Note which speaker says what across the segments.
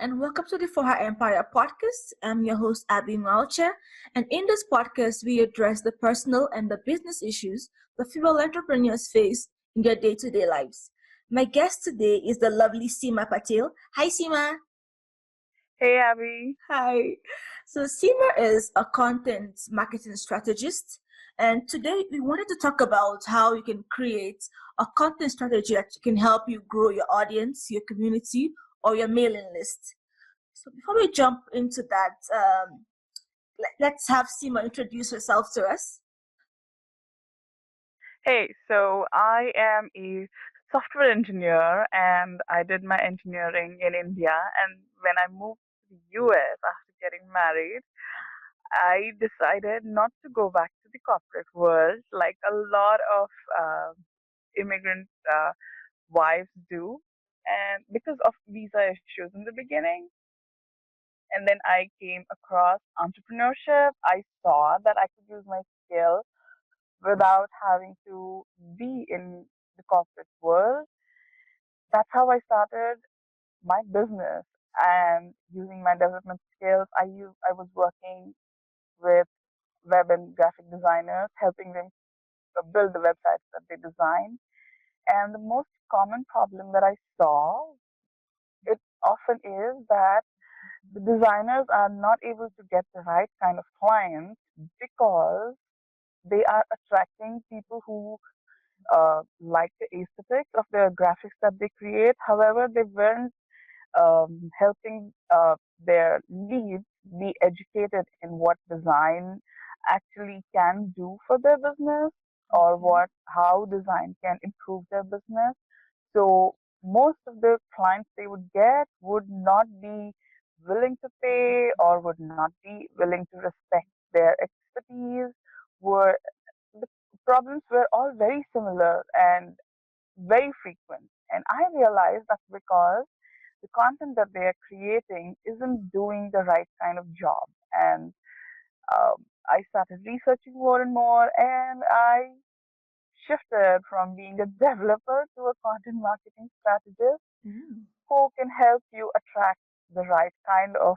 Speaker 1: and welcome to the For Her Empire podcast. I'm your host, Abby Malcha, and in this podcast, we address the personal and the business issues that female entrepreneurs face in their day-to-day lives. My guest today is the lovely Seema Pateel. Hi, Seema.
Speaker 2: Hey, Abby.
Speaker 1: Hi. So, Seema is a content marketing strategist, and today we wanted to talk about how you can create a content strategy that can help you grow your audience, your community, or your mailing list. So before we jump into that, let's have Seema introduce herself to us.
Speaker 2: Hey, so I am a software engineer and I did my engineering in India. And when I moved to the US after getting married, I decided not to go back to the corporate world like a lot of uh, immigrant wives do. And because of visa issues in the beginning, and then I came across entrepreneurship. I saw that I could use my skill without having to be in the corporate world. That's how I started my business and using my development skills. I was working with web and graphic designers, helping them build the websites that they design. And the most common problem that I saw, it often is that the designers are not able to get the right kind of clients because they are attracting people who like the aesthetics of the graphics that they create. However, they weren't helping their leads be educated in what design actually can do for their business or
Speaker 1: Okay.
Speaker 2: how design can improve their business. So most of the clients they would get would not be willing to pay or would not be willing to respect their expertise. Were the problems were all very similar and very frequent. And I realized that's because the content that they are creating isn't doing the right kind of job. And I started researching more and more, and I shifted from being a developer to a content marketing strategist
Speaker 1: Mm.
Speaker 2: who can help you attract the right kind of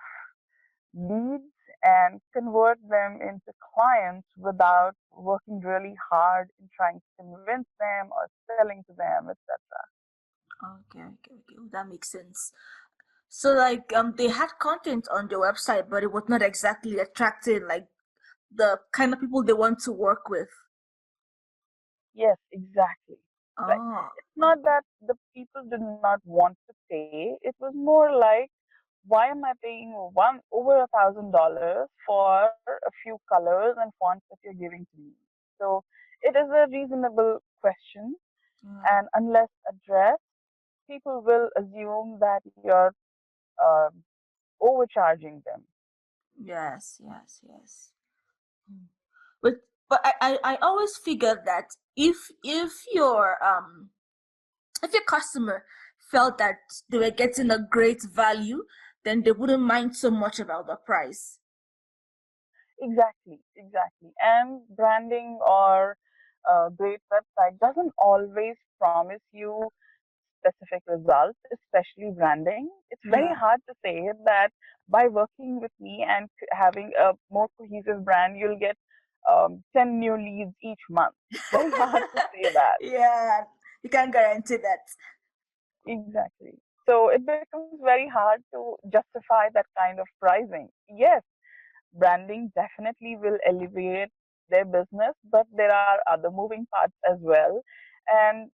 Speaker 2: leads and convert them into clients without working really hard in trying to convince them or selling to them, etc.
Speaker 1: Okay. Oh, that makes sense. So they had content on their website, but it was not exactly attracting like the kind of people they want to work with.
Speaker 2: Yes, exactly. Right.
Speaker 1: Oh,
Speaker 2: It's not that the people did not want to pay. It was more like, why am I paying one over $1,000 for a few colors and fonts that you're giving to me? So it is a reasonable question,
Speaker 1: yeah.
Speaker 2: and unless addressed, people will assume that you're uh, overcharging them.
Speaker 1: Yes. Mm. But but I always figured that if your customer felt that they were getting a great value, then they wouldn't mind so much about the price.
Speaker 2: Exactly. And branding or a great website doesn't always promise you specific results, especially branding. It's very
Speaker 1: Yeah.
Speaker 2: hard to say that by working with me and having a more cohesive brand, you'll get 10 new leads each month. It's very hard to say that.
Speaker 1: Yeah, you can't guarantee that.
Speaker 2: Exactly. So it becomes very hard to justify that kind of pricing. Yes, branding definitely will elevate their business, but there are other moving parts as well. And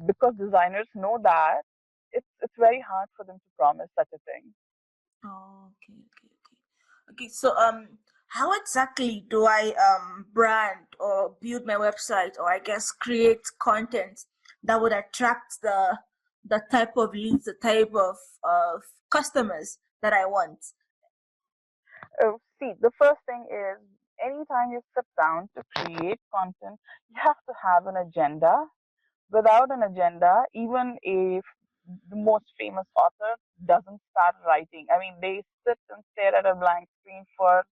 Speaker 2: because designers know that, it's very hard for them to promise such a thing.
Speaker 1: Oh, okay. So how exactly do I brand or build my website, or I guess create content that would attract the type of leads, the type of customers that I want?
Speaker 2: See, the first thing is anytime you sit down to create content, you have to have an agenda. Without an agenda, even if the most famous author doesn't start writing, I mean, they sit and stare at a blank screen for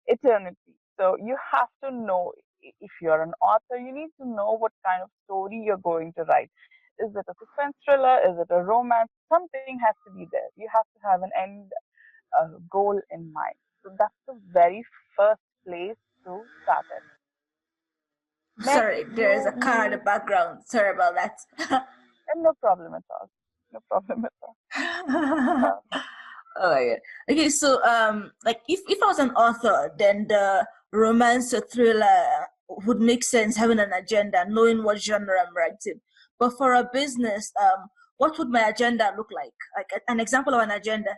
Speaker 2: eternity. So you have to know if you're an author, you need to know what kind of story you're going to write. Is it a suspense thriller? Is it a romance? Something has to be there. You have to have an end goal in mind. So that's the very first place to start it. Next,
Speaker 1: Sorry, there is
Speaker 2: you
Speaker 1: a car in the
Speaker 2: need,
Speaker 1: background. Sorry about that.
Speaker 2: and no problem at all. No problem at all.
Speaker 1: Oh
Speaker 2: Um,
Speaker 1: my god. Okay, so like if I was an author, then the romance or thriller would make sense having an agenda, knowing what genre I'm writing. But for a business, what would my agenda look like? Like an example of an agenda.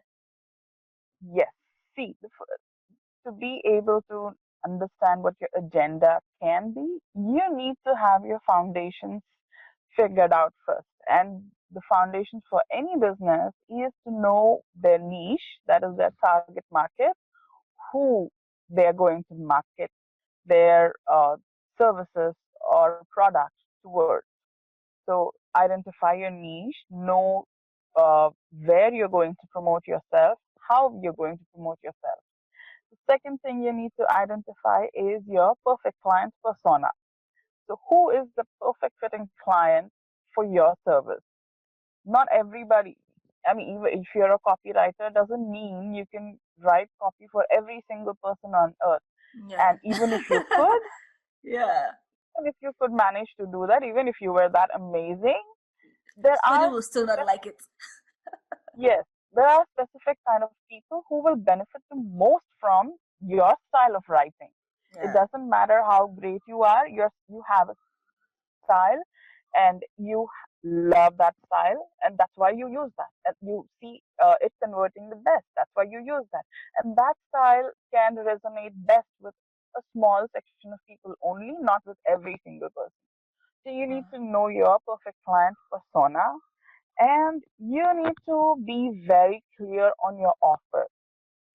Speaker 2: yes. See, to be able to understand what your agenda can be, you need to have your foundations figured out first. And the foundations for any business is to know their niche, that is their target market, who they are going to market their services or products towards. So identify your niche, know where you're going to promote yourself, how you're going to promote yourself. The second thing you need to identify is your perfect client persona. So, who is the perfect fitting client for your service? Not everybody. I mean, even if you're a copywriter, doesn't mean you can write copy for every single person on earth.
Speaker 1: Yeah.
Speaker 2: And even if you could,
Speaker 1: Yeah.
Speaker 2: and if you could manage to do that, even if you were that amazing, there
Speaker 1: Somebody
Speaker 2: are
Speaker 1: will still not like it.
Speaker 2: yes, there are specific kind of people who will benefit the most from your style of writing. It
Speaker 1: Yeah.
Speaker 2: doesn't matter how great you are, you have a style and you love that style, and that's why you use that. And you see it converting the best. That's why you use that. And that style can resonate best with a small section of people only, not with every single person. So you need to know your perfect client persona, and you need to be very clear on your offer.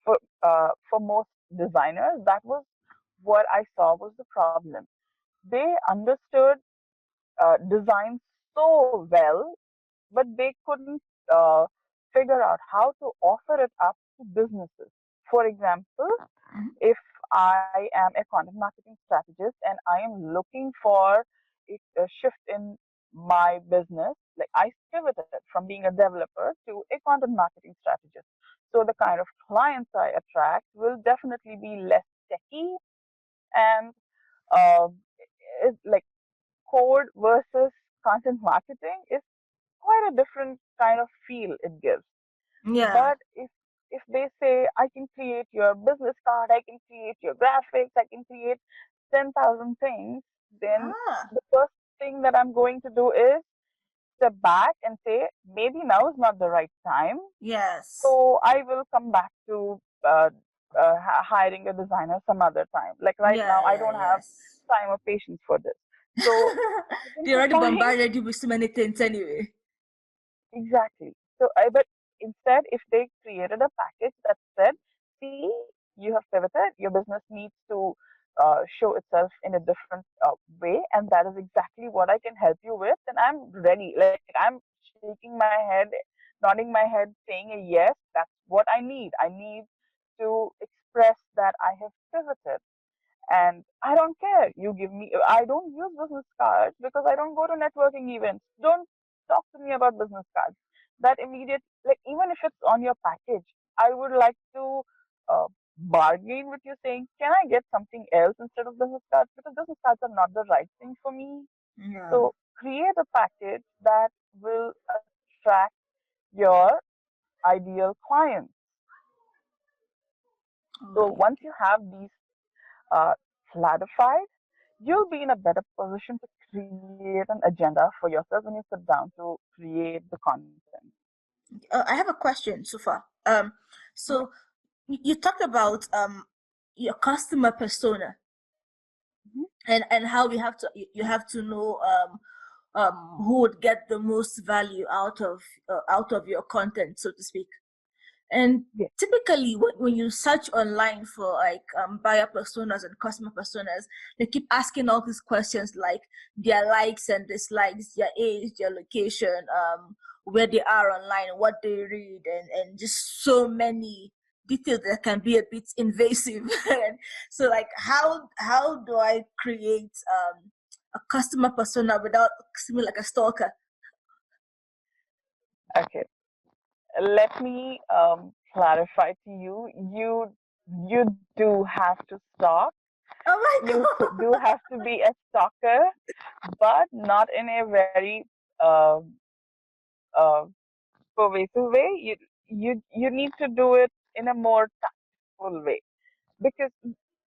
Speaker 2: For most designers, that was what I saw was the problem. They understood design so well, but they couldn't uh, figure out how to offer it up to businesses. For example,
Speaker 1: Mhm.
Speaker 2: if I am a content marketing strategist and I am looking for a shift in my business, like I pivoted from being a developer to a content marketing strategist. So the kind of clients I attract will definitely be less techy and uh, like code versus content marketing is quite a different kind of feel it gives.
Speaker 1: Yeah.
Speaker 2: But if they say I can create your business card, I can create your graphics, I can create 10,000 things, then
Speaker 1: Ah.
Speaker 2: the first thing that I'm going to do is step back and say maybe now is not the right time.
Speaker 1: Yes.
Speaker 2: So I will come back to hiring a designer some other time. Like right now,
Speaker 1: Yeah,
Speaker 2: I
Speaker 1: yeah,
Speaker 2: don't have
Speaker 1: yes.
Speaker 2: time or patience for this. So
Speaker 1: They already
Speaker 2: identifying
Speaker 1: bombarded you with so many things anyway.
Speaker 2: exactly. But instead, if they created a package that said, see, you have pivoted, your business needs to show itself in a different way, and that is exactly what I can help you with, then I'm ready. Like, I'm shaking my head, nodding my head, saying a yes, that's what I need. I need to express that I have pivoted. And I don't care. You give me, I don't use business cards because I don't go to networking events. Don't talk to me about business cards. That immediate, like, even if it's on your package, I would like to bargain with you saying, can I get something else instead of business cards? Because business cards are not the right thing for me.
Speaker 1: Yeah.
Speaker 2: So create a package that will attract your ideal clients. So
Speaker 1: Okay.
Speaker 2: once you have these uh, clarified, you'll be in a better position to create an agenda for yourself when you sit down to create the content.
Speaker 1: I have a question so far.
Speaker 2: Yeah.
Speaker 1: So you talked about your customer persona
Speaker 2: Mhm.
Speaker 1: and how you have to know who would get the most value out of your content, so to speak. And
Speaker 2: Yes.
Speaker 1: typically, when you search online for like buyer personas and customer personas, they keep asking all these questions like their likes and dislikes, their age, their location, where they are online, what they read, and just so many details that can be a bit invasive. And so, like, how do I create a customer persona without seeming like a stalker?
Speaker 2: Okay, let me clarify to you. You do have to stalk.
Speaker 1: Oh my
Speaker 2: You do
Speaker 1: god.
Speaker 2: have to be a stalker, but not in a very uh, uh, pervasive way. You need to do it in a more tactful way, because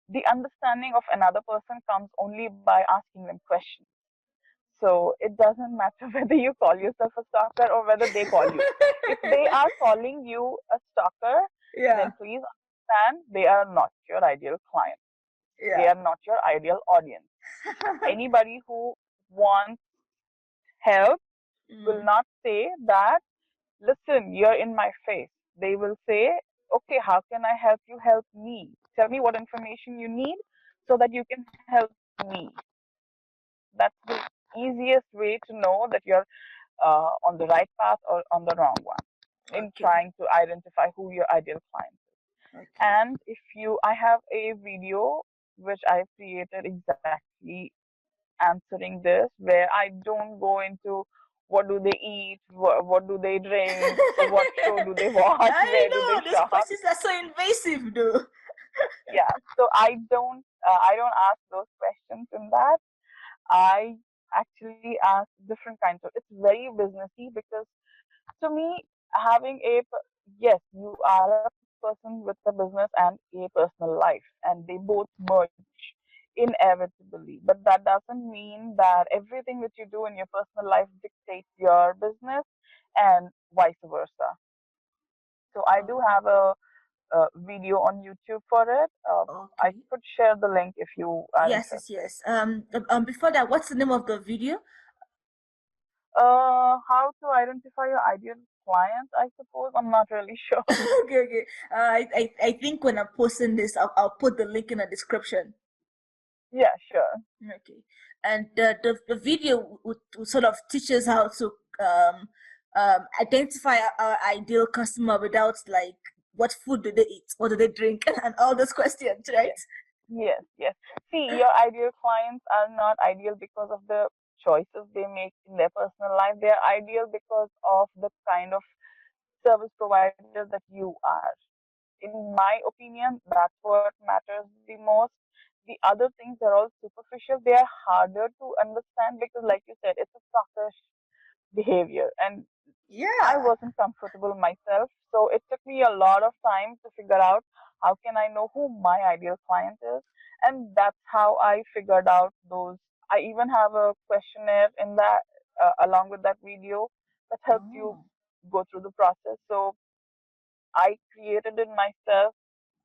Speaker 2: the understanding of another person comes only by asking them questions. So it doesn't matter whether you call yourself a stalker or whether they call you. If they are calling you a stalker,
Speaker 1: Yeah.
Speaker 2: then please understand they are not your ideal client. They
Speaker 1: Yeah.
Speaker 2: are not your ideal audience. Anybody who wants help will
Speaker 1: Mm,
Speaker 2: not say that, listen, you're in my face. They will say, okay, how can I help you help me? Tell me what information you need so that you can help me. That's the easiest way to know that you're on the right path or on the wrong one in
Speaker 1: okay.
Speaker 2: trying to identify who your ideal client is.
Speaker 1: Okay.
Speaker 2: And if you, I have a video which I created exactly answering this, where I don't go into what do they eat, what do they drink, what show do they watch,
Speaker 1: I
Speaker 2: where do they
Speaker 1: know these
Speaker 2: shop.
Speaker 1: questions are so invasive, though.
Speaker 2: Yeah, so I don't ask those questions in that. I actually ask different kinds of. It's very businessy, because to me, having yes, you are a person with a business and a personal life, and they both merge inevitably. But that doesn't mean that everything that you do in your personal life dictates your business, and vice versa. So I do
Speaker 1: Oh,
Speaker 2: have a video on YouTube for it. I
Speaker 1: okay.
Speaker 2: could share the link if you are
Speaker 1: Yes, yes,
Speaker 2: interested.
Speaker 1: yes. Before that, what's the name of the video?
Speaker 2: How to identify your ideal clients? I suppose I'm not really sure.
Speaker 1: Okay, okay. I think when I'm posting this, I'll put the link in the description.
Speaker 2: Yeah, sure.
Speaker 1: Okay. And the video would sort of teach us how to um, identify our ideal customer without like what food do they eat, what do they drink, and all those questions, right?
Speaker 2: Yes, yes, yes. See, your ideal clients are not ideal because of the choices they make in their personal life. They are ideal because of the kind of service provider that you are. In my opinion, that's what matters the most. The other things are all superficial. They are harder to understand because, like you said, it's a suckish behavior. And I
Speaker 1: Yeah.
Speaker 2: wasn't comfortable myself. So it took me a lot of time to figure out how can I know who my ideal client is. And that's how I figured out those. I even have a questionnaire in that, along with that video, that helps you
Speaker 1: Oh,
Speaker 2: go through the process. So I created it myself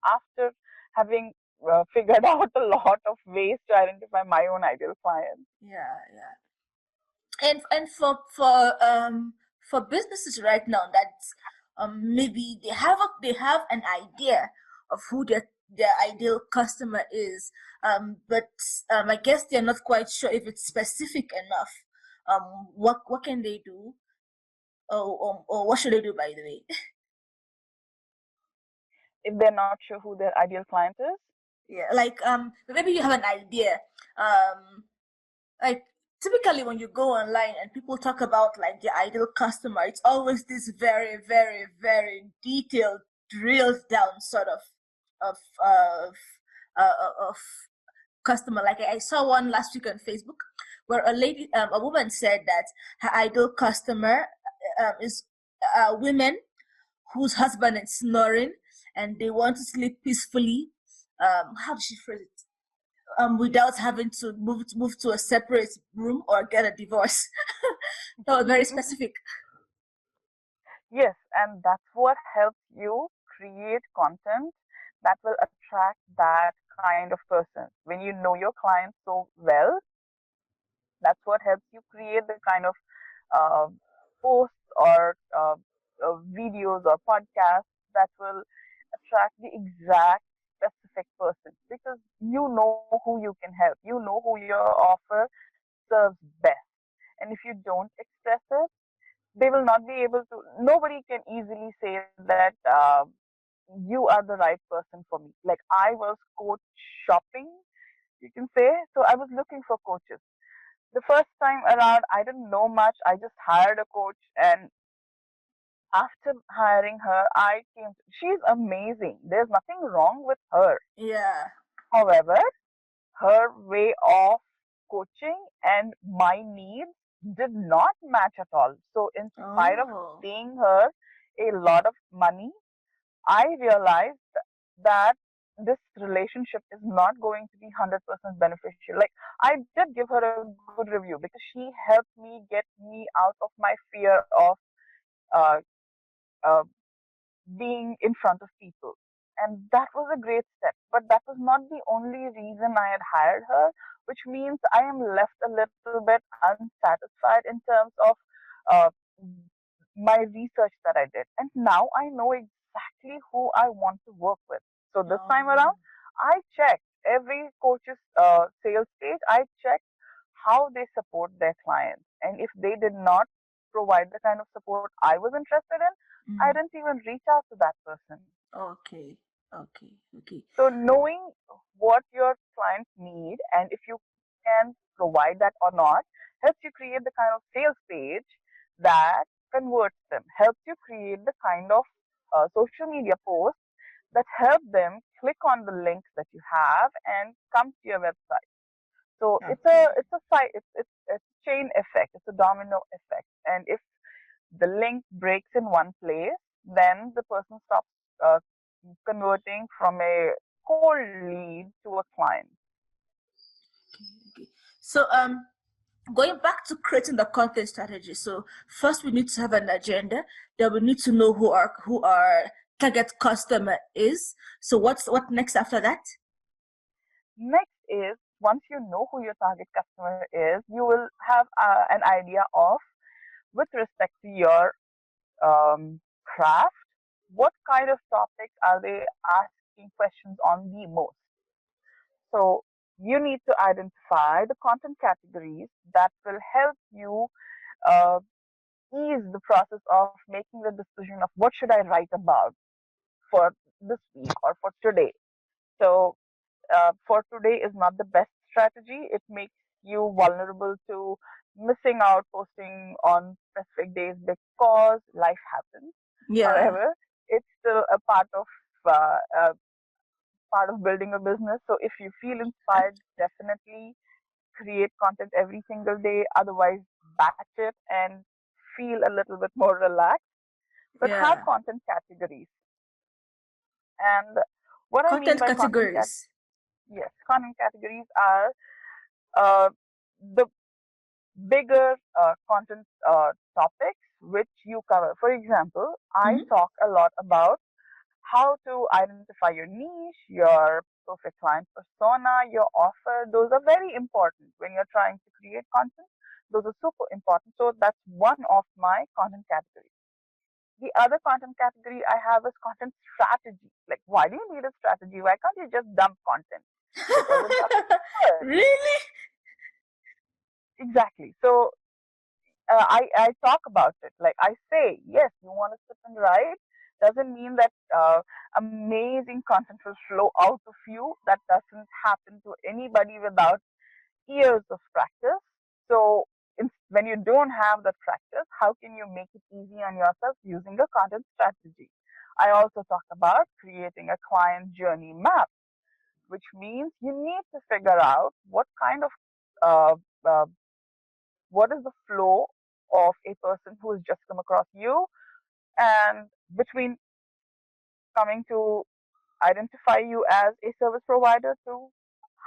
Speaker 2: after having figured out a lot of ways to identify my own ideal client.
Speaker 1: yeah, yeah. And for businesses right now that maybe they have an idea of who their ideal customer is, but I guess they're not quite sure if it's specific enough. What can they do, or what should they do, by the way?
Speaker 2: If they're not sure who their ideal client is,
Speaker 1: Yeah, like maybe you have an idea, um like typically when you go online and people talk about like the ideal customer, it's always this very, very, very detailed, drilled down sort of of of customer. Like I saw one last week on Facebook where a woman said that her ideal customer is women whose husband is snoring and they want to sleep peacefully. How does she phrase it? Without having to move to a separate room or get a divorce. That was very specific.
Speaker 2: yes, and that's what helps you create content that will attract that kind of person. When you know your client so well, that's what helps you create the kind of uh, posts or videos or podcasts that will attract the exact specific person, because you know who you can help, you know who your offer serves best. And if you don't express it, they will not be able to, nobody can easily say that you are the right person for me. Like, I was coach shopping, you can say. So I was looking for coaches. The first time around, I didn't know much. I just hired a coach, and After hiring her, she's amazing. There's nothing wrong with her.
Speaker 1: Yeah.
Speaker 2: However, her way of coaching and my needs did not match at all. So, in spite of
Speaker 1: Oh.
Speaker 2: paying her a lot of money, I realized that this relationship is not going to be 100% beneficial. Like, I did give her a good review because she helped me get me out of my fear of uh, uh, being in front of people. And that was a great step. But that was not the only reason I had hired her, which means I am left a little bit unsatisfied in terms of uh, my research that I did. And now I know exactly who I want to work with. So this time
Speaker 1: Oh.
Speaker 2: around, I checked every coach's sales page. I checked how they support their clients. And if they did not provide the kind of support I was interested in, I
Speaker 1: Mm.
Speaker 2: didn't even reach out to that person.
Speaker 1: Okay. Okay. Okay.
Speaker 2: So knowing what your clients need and if you can provide that or not helps you create the kind of sales page that converts them, helps you create the kind of social media posts that help them click on the links that you have and come to your website. So
Speaker 1: Okay.
Speaker 2: it's a chain effect. It's a domino effect. And if the link breaks in one place, then the person stops uh, converting from a cold lead to a client.
Speaker 1: Okay. So going back to creating the content strategy. So first we need to have an agenda. Then we need to know who our target customer is. So what next after that?
Speaker 2: Next is once you know who your target customer is, you will have an idea of, with respect to your craft, what kind of topics are they asking questions on the most. So you need to identify the content categories that will help you uh, ease the process of making the decision of what should I write about for this week or for today. So for today is not the best strategy. It makes you vulnerable to missing out posting on specific days because life happens.
Speaker 1: Yeah.
Speaker 2: However, it's still a part of building a business. So if you feel inspired, definitely create content every single day. Otherwise, batch it and feel a little bit more relaxed. But have
Speaker 1: Yeah.
Speaker 2: content categories. And what I mean
Speaker 1: Content
Speaker 2: by
Speaker 1: categories.
Speaker 2: yes, content categories are uh, the bigger content topics which you cover. For example, I
Speaker 1: Mm-hmm.
Speaker 2: talk a lot about how to identify your niche, your perfect client persona, your offer. Those are very important when you're trying to create content. Those are super important. So that's one of my content categories. The other content category I have is content strategy. Like, why do you need a strategy? Why can't you just dump content? Because it doesn't work.
Speaker 1: Really?
Speaker 2: Exactly. So I talk about it. Like I say, yes, you want to sip and write. Doesn't mean that amazing content will flow out of you. That doesn't happen to anybody without years of practice. So when you don't have that practice, how can you make it easy on yourself using a content strategy? I also talk about creating a client journey map, which means you need to figure out what kind of uh, uh, what is the flow of a person who has just come across you and between coming to identify you as a service provider to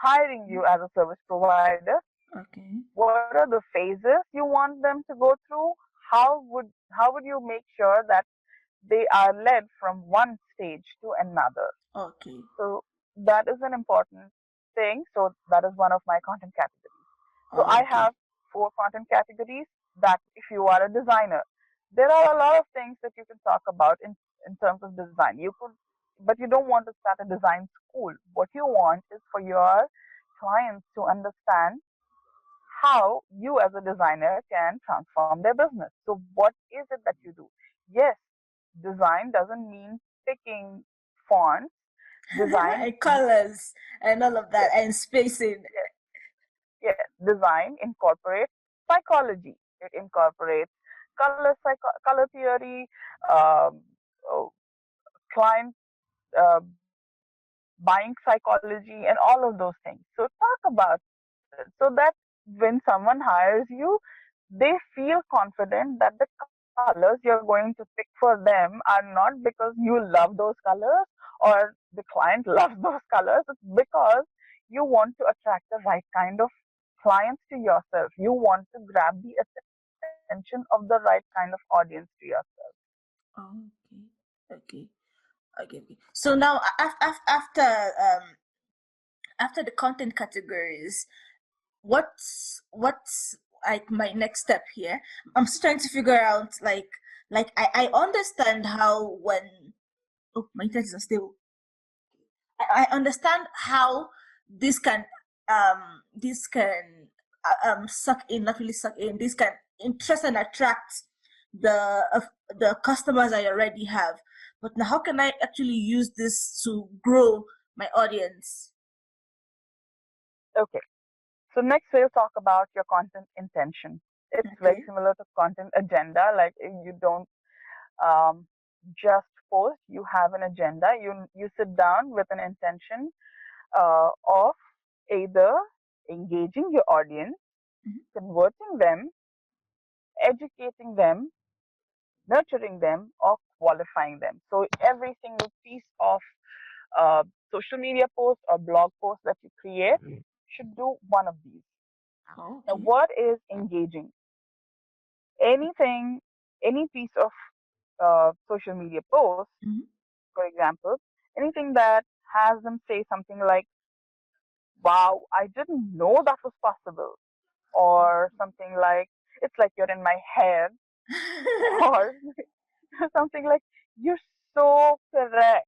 Speaker 2: hiring you as a service provider.
Speaker 1: Okay.
Speaker 2: What are the phases you want them to go through? How would you make sure that they are led from one stage to another?
Speaker 1: Okay.
Speaker 2: So that is an important thing. So that is one of my content categories. So I
Speaker 1: Okay.
Speaker 2: have four content categories that if you are a designer, there are a lot of things that you can talk about in terms of design. You could, but you don't want to start a design school. What you want is for your clients to understand how you as a designer can transform their business. So what is it that you do? Yes, design doesn't mean picking fonts. Design,
Speaker 1: And colors and all of that
Speaker 2: yes,
Speaker 1: and spacing.
Speaker 2: yes, yes. Design incorporates psychology. It incorporates color theory, um, uh, client buying psychology, and all of those things. So talk about it so that when someone hires you, they feel confident that the colors you're going to pick for them are not because you love those colors or the client loves those colors. It's because you want to attract the right kind of clients to yourself. You want to grab the attention of the right kind of audience to yourself.
Speaker 1: Okay. Okay. Okay. Okay. So now, after the content categories, what's like my next step here? I'm still trying to figure out like I understand how when oh my internet is unstable. I understand how this can suck in, not really suck in. This can interest and attract the customers I already have. But now, how can I actually use this to grow my audience?
Speaker 2: Okay. So next we'll talk about your content intention. It's very
Speaker 1: Okay.
Speaker 2: similar to content agenda. Like you don't um, just post. You have an agenda. You sit down with an intention of either engaging your audience,
Speaker 1: Mhm.
Speaker 2: converting them, educating them, nurturing them, or qualifying them. So every single piece of social media post or blog post that you create should do one of these.
Speaker 1: Oh,
Speaker 2: Now,
Speaker 1: okay.
Speaker 2: what is engaging? Anything, any piece of social media post,
Speaker 1: Mhm.
Speaker 2: for example, anything that has them say something like, wow, I didn't know that was possible, or something like, it's like you're in my head, or something like, you're so correct.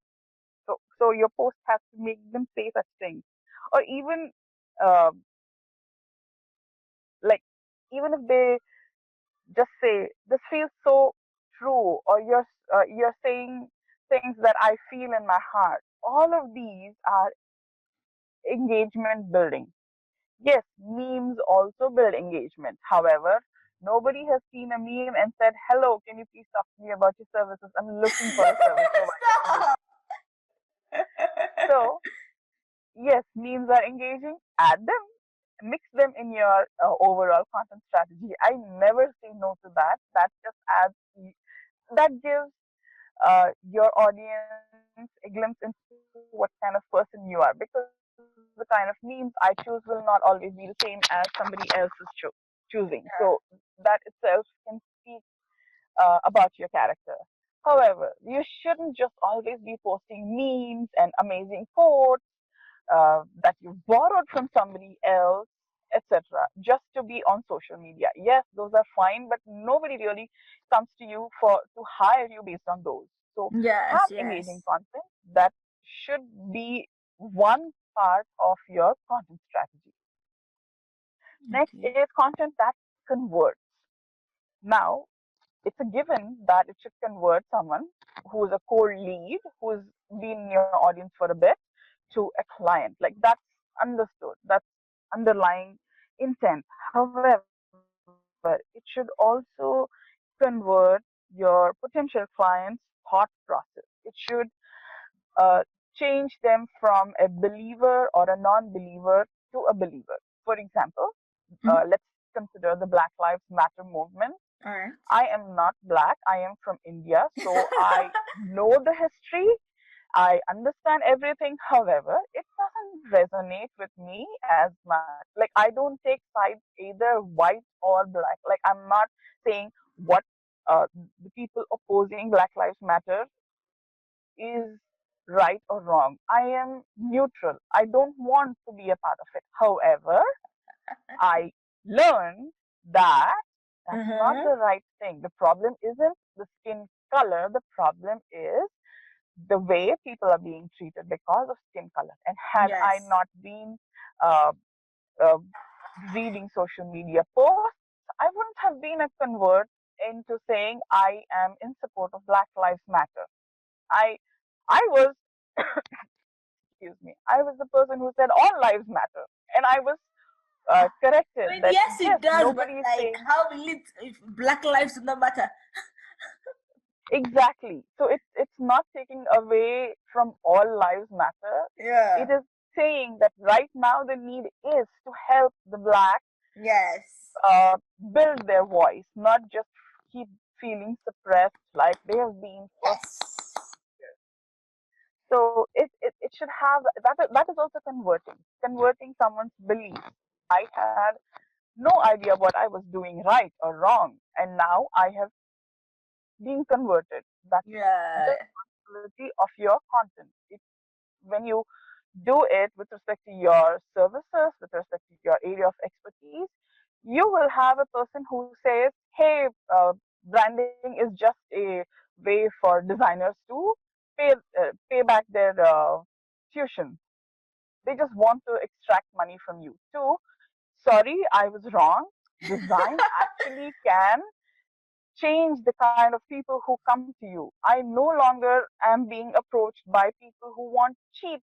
Speaker 2: So your post has to make them say such things. Or even, uh, like, even if they just say, this feels so true, or you're saying things that I feel in my heart. All of these are engagement building. Yes, memes also build engagement. However, nobody has seen a meme and said, hello, can you please talk to me about your services? I'm looking for a service provider to this.
Speaker 1: Stop.
Speaker 2: So, yes, memes are engaging. Add them, mix them in your overall content strategy. I never say no to that. That just adds, that gives your audience a glimpse into what kind of person you are, because the kind of memes I choose will not always be the same as somebody else is choosing. So that itself can speak about your character. However, you shouldn't just always be posting memes and amazing quotes that you borrowed from somebody else, etc., just to be on social media. Yes, those are fine, but nobody really comes to you to hire you based on those. So
Speaker 1: Yes,
Speaker 2: have engaging
Speaker 1: yes.
Speaker 2: content that should be one part of your content strategy. Next
Speaker 1: Okay.
Speaker 2: is content that converts. Now, it's a given that it should convert someone who is a core lead, who's been in your audience for a bit, to a client. Like that's understood. That's underlying intent. However, it should also convert your potential client's thought process. It should uh, change them from a believer or a non-believer to a believer. For example,
Speaker 1: Mhm.
Speaker 2: let's consider the Black Lives Matter movement.
Speaker 1: All right.
Speaker 2: I am not black. I am from India. So I know the history. I understand everything. However, it doesn't resonate with me as much. Like, I don't take sides either white or black. Like, I'm not saying what the people opposing Black Lives Matter is right or wrong. I am neutral. I don't want to be a part of it. However, I learned that that's not
Speaker 1: Uh-huh.
Speaker 2: the right thing. The problem isn't the skin color, the problem is the way people are being treated because of skin color. And had I
Speaker 1: Yes.
Speaker 2: not been uh, uh, reading social media posts, I wouldn't have been a convert into saying I am in support of Black Lives Matter. I I was excuse me, I was the person who said all lives matter, and I was corrected
Speaker 1: I mean,
Speaker 2: that
Speaker 1: yes,
Speaker 2: yes,
Speaker 1: it does, but
Speaker 2: nobody is
Speaker 1: like,
Speaker 2: saying
Speaker 1: how will it if Black lives do not matter?
Speaker 2: exactly. So it's not taking away from all lives matter. It
Speaker 1: Yeah.
Speaker 2: is saying that right now the need is to help the black
Speaker 1: Yes.
Speaker 2: build their voice, not just keep feeling suppressed like they have been for
Speaker 1: Yes.
Speaker 2: years. So it should have that is also converting someone's beliefs. I had no idea what I was doing right or wrong, and now I have been converted. That's the
Speaker 1: Yeah.
Speaker 2: responsibility of your content. When you do it with respect to your services, with respect to your area of expertise, you will have a person who says, hey, branding is just a way for designers to pay back their tuition. They just want to extract money from you. Two, sorry, I was wrong. Design actually can change the kind of people who come to you. I no longer am being approached by people who want cheap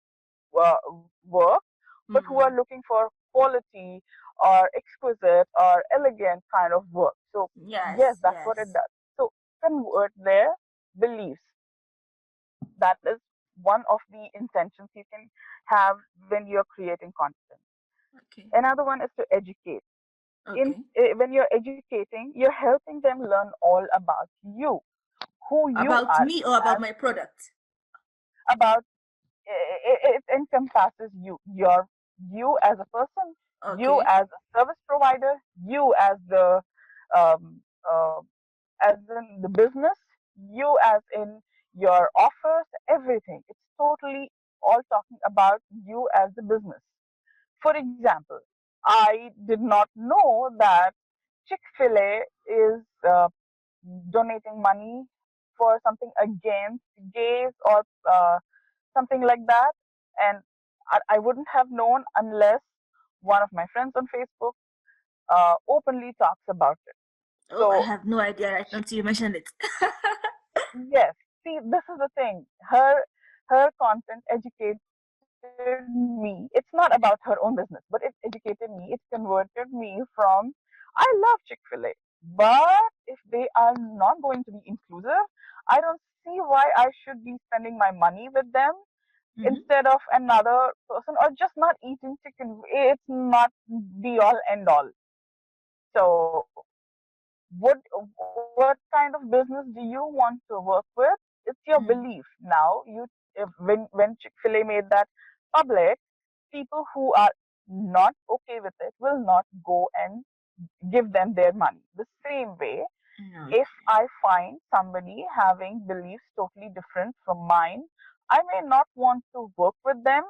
Speaker 2: uh, work, but who are
Speaker 1: Mm.
Speaker 2: looking for quality or exquisite or elegant kind of work. So, yes,
Speaker 1: Yes.
Speaker 2: that's what it
Speaker 1: Yes.
Speaker 2: does. So, convert their beliefs. That is one of the intentions you can have when you're creating content.
Speaker 1: Okay.
Speaker 2: Another one is to educate.
Speaker 1: Okay.
Speaker 2: When you're educating, you're helping them learn all about you, who you
Speaker 1: About
Speaker 2: are
Speaker 1: me or about
Speaker 2: as
Speaker 1: my product?
Speaker 2: about it encompasses you as a person, you
Speaker 1: Okay.
Speaker 2: as a service provider, you as the um, uh, as in the business, you as in your offers, everything. It's totally all talking about you as the business. For example, I did not know that Chick-fil-A is donating money for something against gays or something like that. And I wouldn't have known unless one of my friends on Facebook openly talks about it.
Speaker 1: Oh, I
Speaker 2: So,
Speaker 1: have no idea right now until you mentioned it.
Speaker 2: yes, see, this is the thing. Her content educated me. It's not about her own business, but it educated me. It converted me from I love Chick-fil-A, but if they are not going to be inclusive, I don't see why I should be spending my money with them
Speaker 1: Hmm.
Speaker 2: instead of another person, or just not eating chicken. It's not be all end all. So what kind of business do you want to work with? It's your belief.
Speaker 1: Mm.
Speaker 2: Now when Chick-fil-A made that public, people who are not okay with it will not go and give them their money. The same way, if
Speaker 1: Okay.
Speaker 2: I find somebody having beliefs totally different from mine, I may not want to work with them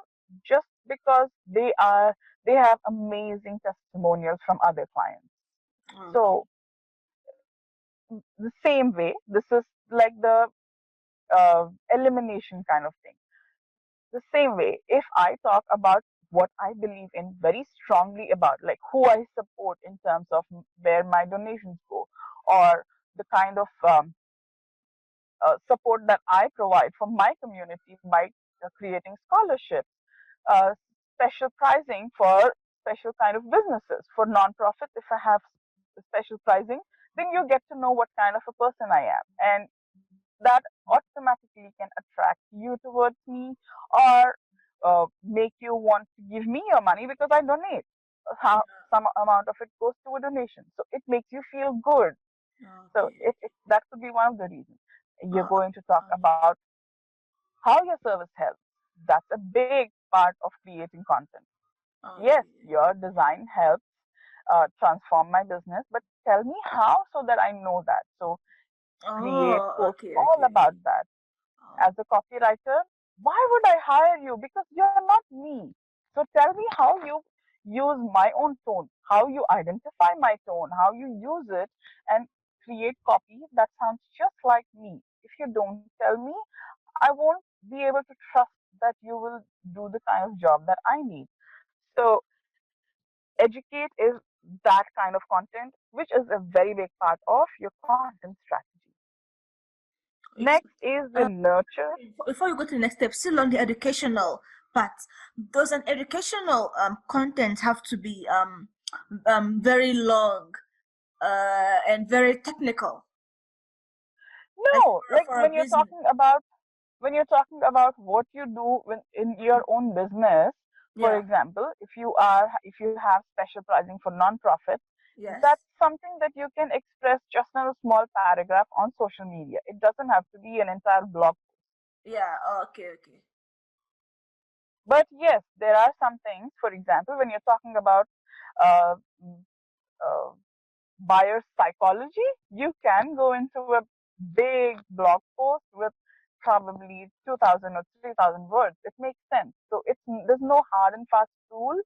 Speaker 2: just because they have amazing testimonials from other clients.
Speaker 1: Okay.
Speaker 2: So the same way, this is like the elimination kind of thing. The same way, if I talk about what I believe in very strongly about, like who I support in terms of where my donations go, or the kind of support that I provide for my community by creating scholarships, uh, special pricing for special kind of businesses, for nonprofits. If I have special pricing, then you get to know what kind of a person I am, and that automatically can attract you towards me, or make you want to give me your money because I donate. How some amount of it goes to a donation, so it makes you feel good. So
Speaker 1: Okay.
Speaker 2: that could be one of the reasons. You're
Speaker 1: Uh,
Speaker 2: going to talk about how your service helps. That's a big part of creating content. Yes,
Speaker 1: okay.
Speaker 2: your design helps transform my business, but tell me how so that I know that. So create
Speaker 1: Oh,
Speaker 2: posts
Speaker 1: okay,
Speaker 2: all
Speaker 1: okay.
Speaker 2: about that.
Speaker 1: Oh,
Speaker 2: As a copywriter, why would I hire you? Because you're not me. So tell me how you use my own tone, how you identify my tone, how you use it and create copy that sounds just like me. If you don't tell me, I won't be able to trust that you will do the kind of job that I need. So educate is that kind of content, which is a very big part of your content strategy.
Speaker 1: if,
Speaker 2: Next is the nurture.
Speaker 1: before you go to the next step, still on the educational part, does an educational content have to be very long and very technical, like
Speaker 2: No, like
Speaker 1: for a business.
Speaker 2: when you're talking about what you do when, in your own business, for
Speaker 1: Yeah.
Speaker 2: example, if you have special pricing for non-profits,
Speaker 1: Yes.
Speaker 2: that's something that you can express just in a small paragraph on social media. It doesn't have to be an entire blog.
Speaker 1: Yeah. Okay. Okay.
Speaker 2: But yes, there are some things, for example, when you're talking about uh, uh, buyer psychology, you can go into a big blog post with probably 2000 or 3000 words. It makes sense. So there's no hard and fast rule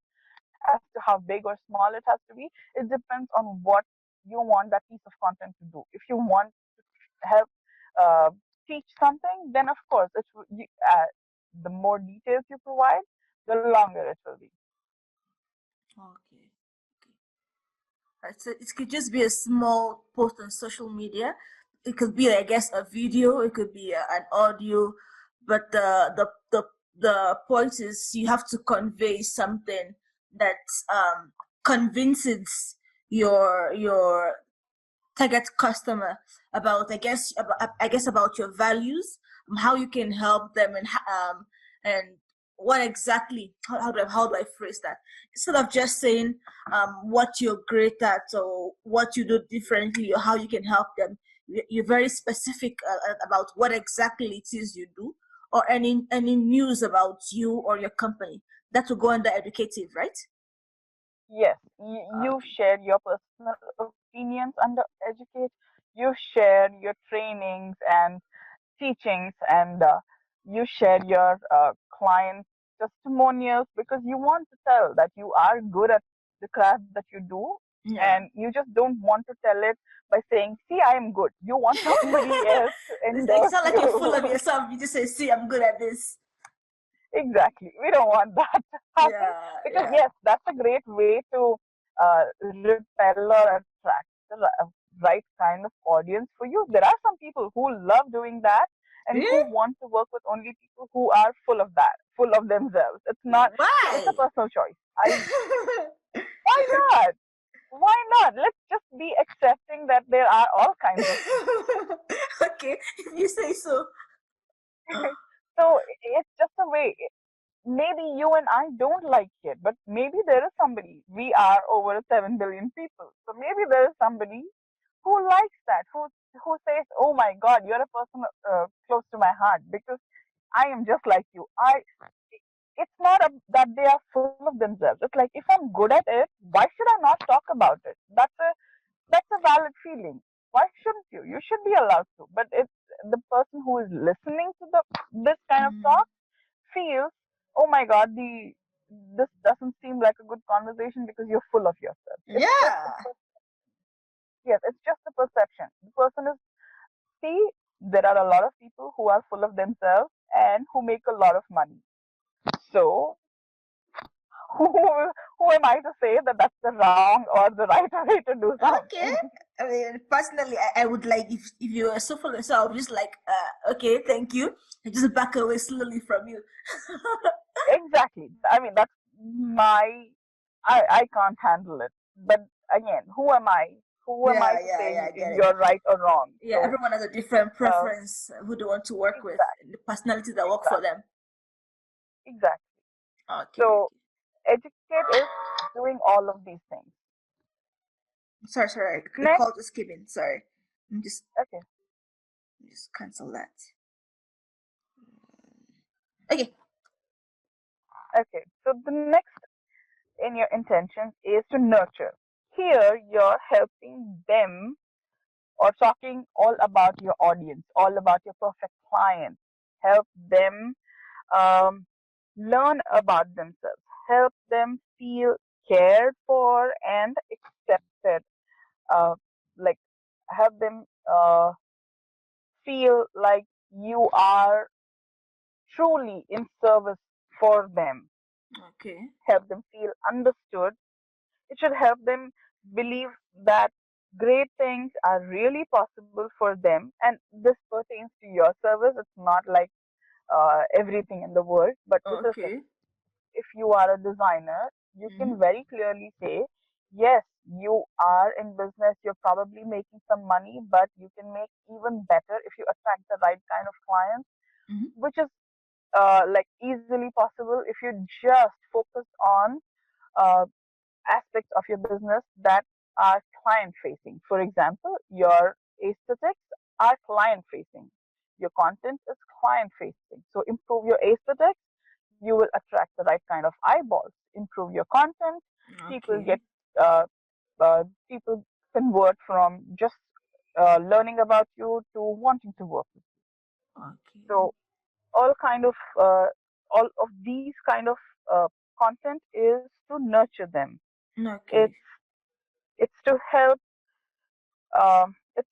Speaker 2: as to how big or small it has to be. It depends on what you want that piece of content to do. If you want to help uh, teach something, then of course the more details you provide, the longer it will be.
Speaker 1: Okay. Okay. Right. So it could just be a small post on social media. It could be, I guess, a video. It could be an audio, but the point is you have to convey something that convinces your target customer about, I guess about your values, how you can help them, and what exactly, how do I phrase that, instead of just saying what you're great at or what you do differently or how you can help them. You're very specific about what exactly it is you do, or any news about you or your company that will go under educative, right?
Speaker 2: Yes, you
Speaker 1: Okay.
Speaker 2: share your personal opinions under educate. You share your trainings and teachings, and you share your client testimonials because you want to tell that you are good at the craft that you do,
Speaker 1: Yeah.
Speaker 2: and you just don't want to tell it by saying, "See, I am good." You want somebody else to
Speaker 1: It's
Speaker 2: endorse
Speaker 1: not like you're full of
Speaker 2: you.
Speaker 1: yourself. You just say, "See, I'm good at this."
Speaker 2: Exactly. We don't want that to happen
Speaker 1: Yeah,
Speaker 2: because,
Speaker 1: yeah.
Speaker 2: yes, that's a great way to repel or attract the right kind of audience for you. There are some people who love doing that and who
Speaker 1: Really?
Speaker 2: want to work with only people who are full of that, full of themselves. It's not, see, it's a
Speaker 1: Why?
Speaker 2: personal choice. Why not? Why not? Let's just be accepting that there are all kinds of people.
Speaker 1: Okay, if you say so.
Speaker 2: So it's just a way. Maybe you and I don't like it, but maybe there is somebody. We are over 7 billion people. So maybe there is somebody who likes that, who says, "Oh my God, you're a person close to my heart because I am just like you." It's not that they are full of themselves. It's like if I'm good at it, why should I not talk about it? That's a valid feeling. Why shouldn't you? You should be allowed to. But it's the person who is listening to the this kind of
Speaker 1: Mm.
Speaker 2: talk feels, oh my God, the this doesn't seem like a good conversation because you're full of yourself. It's just
Speaker 1: Yeah.
Speaker 2: yes, it's just a perception. The person is see, there are a lot of people who are full of themselves and who make a lot of money. So who who am I to say that that's the wrong or the right way to do
Speaker 1: Okay.
Speaker 2: something?
Speaker 1: I mean, personally, I would like, if you were so full of yourself, just like, okay, thank you, and just back away slowly from you.
Speaker 2: Exactly. I mean, that's my I can't handle it. But again, who am I? Who am I
Speaker 1: Yeah,
Speaker 2: to
Speaker 1: yeah,
Speaker 2: say
Speaker 1: yeah. I get it.
Speaker 2: you're right or wrong?
Speaker 1: Yeah,
Speaker 2: So
Speaker 1: everyone has a different
Speaker 2: uh,
Speaker 1: preference who they want to work with,
Speaker 2: exactly,
Speaker 1: and the personality that work for
Speaker 2: exactly,
Speaker 1: them.
Speaker 2: exactly.
Speaker 1: Okay,
Speaker 2: So
Speaker 1: okay.
Speaker 2: educate is doing all of these things.
Speaker 1: Sorry. The
Speaker 2: Next,
Speaker 1: call just came in. Sorry. I'm just
Speaker 2: okay,
Speaker 1: just cancel that. Okay.
Speaker 2: okay. So the next in your intentions is to nurture. Here, you're helping them or talking all about your audience, all about your perfect client. Help them um, learn about themselves, help them feel cared for and accepted, uh, like help them feel like you are truly in service for them,
Speaker 1: Okay.
Speaker 2: help them feel understood. It should help them believe that great things are really possible for them, and this pertains to your service. It's not like everything in the world, but this is it.
Speaker 1: Okay.
Speaker 2: If you are a designer, you can
Speaker 1: Mm-hmm.
Speaker 2: very clearly say, yes, you are in business, you're probably making some money, but you can make even better if you attract the right kind of clients,
Speaker 1: Mm-hmm.
Speaker 2: which is like easily possible if you just focus on uh, aspects of your business that are client facing. For example, your aesthetics are client facing. Your content is client facing. So improve your aesthetics, you will attract the right kind of eyeballs. Improve your content, people get
Speaker 1: Okay.
Speaker 2: uh, people convert from just learning about you to wanting to work with you.
Speaker 1: Okay.
Speaker 2: So all kind of all of these kind of uh, content is to nurture them. It's
Speaker 1: Okay.
Speaker 2: it's to help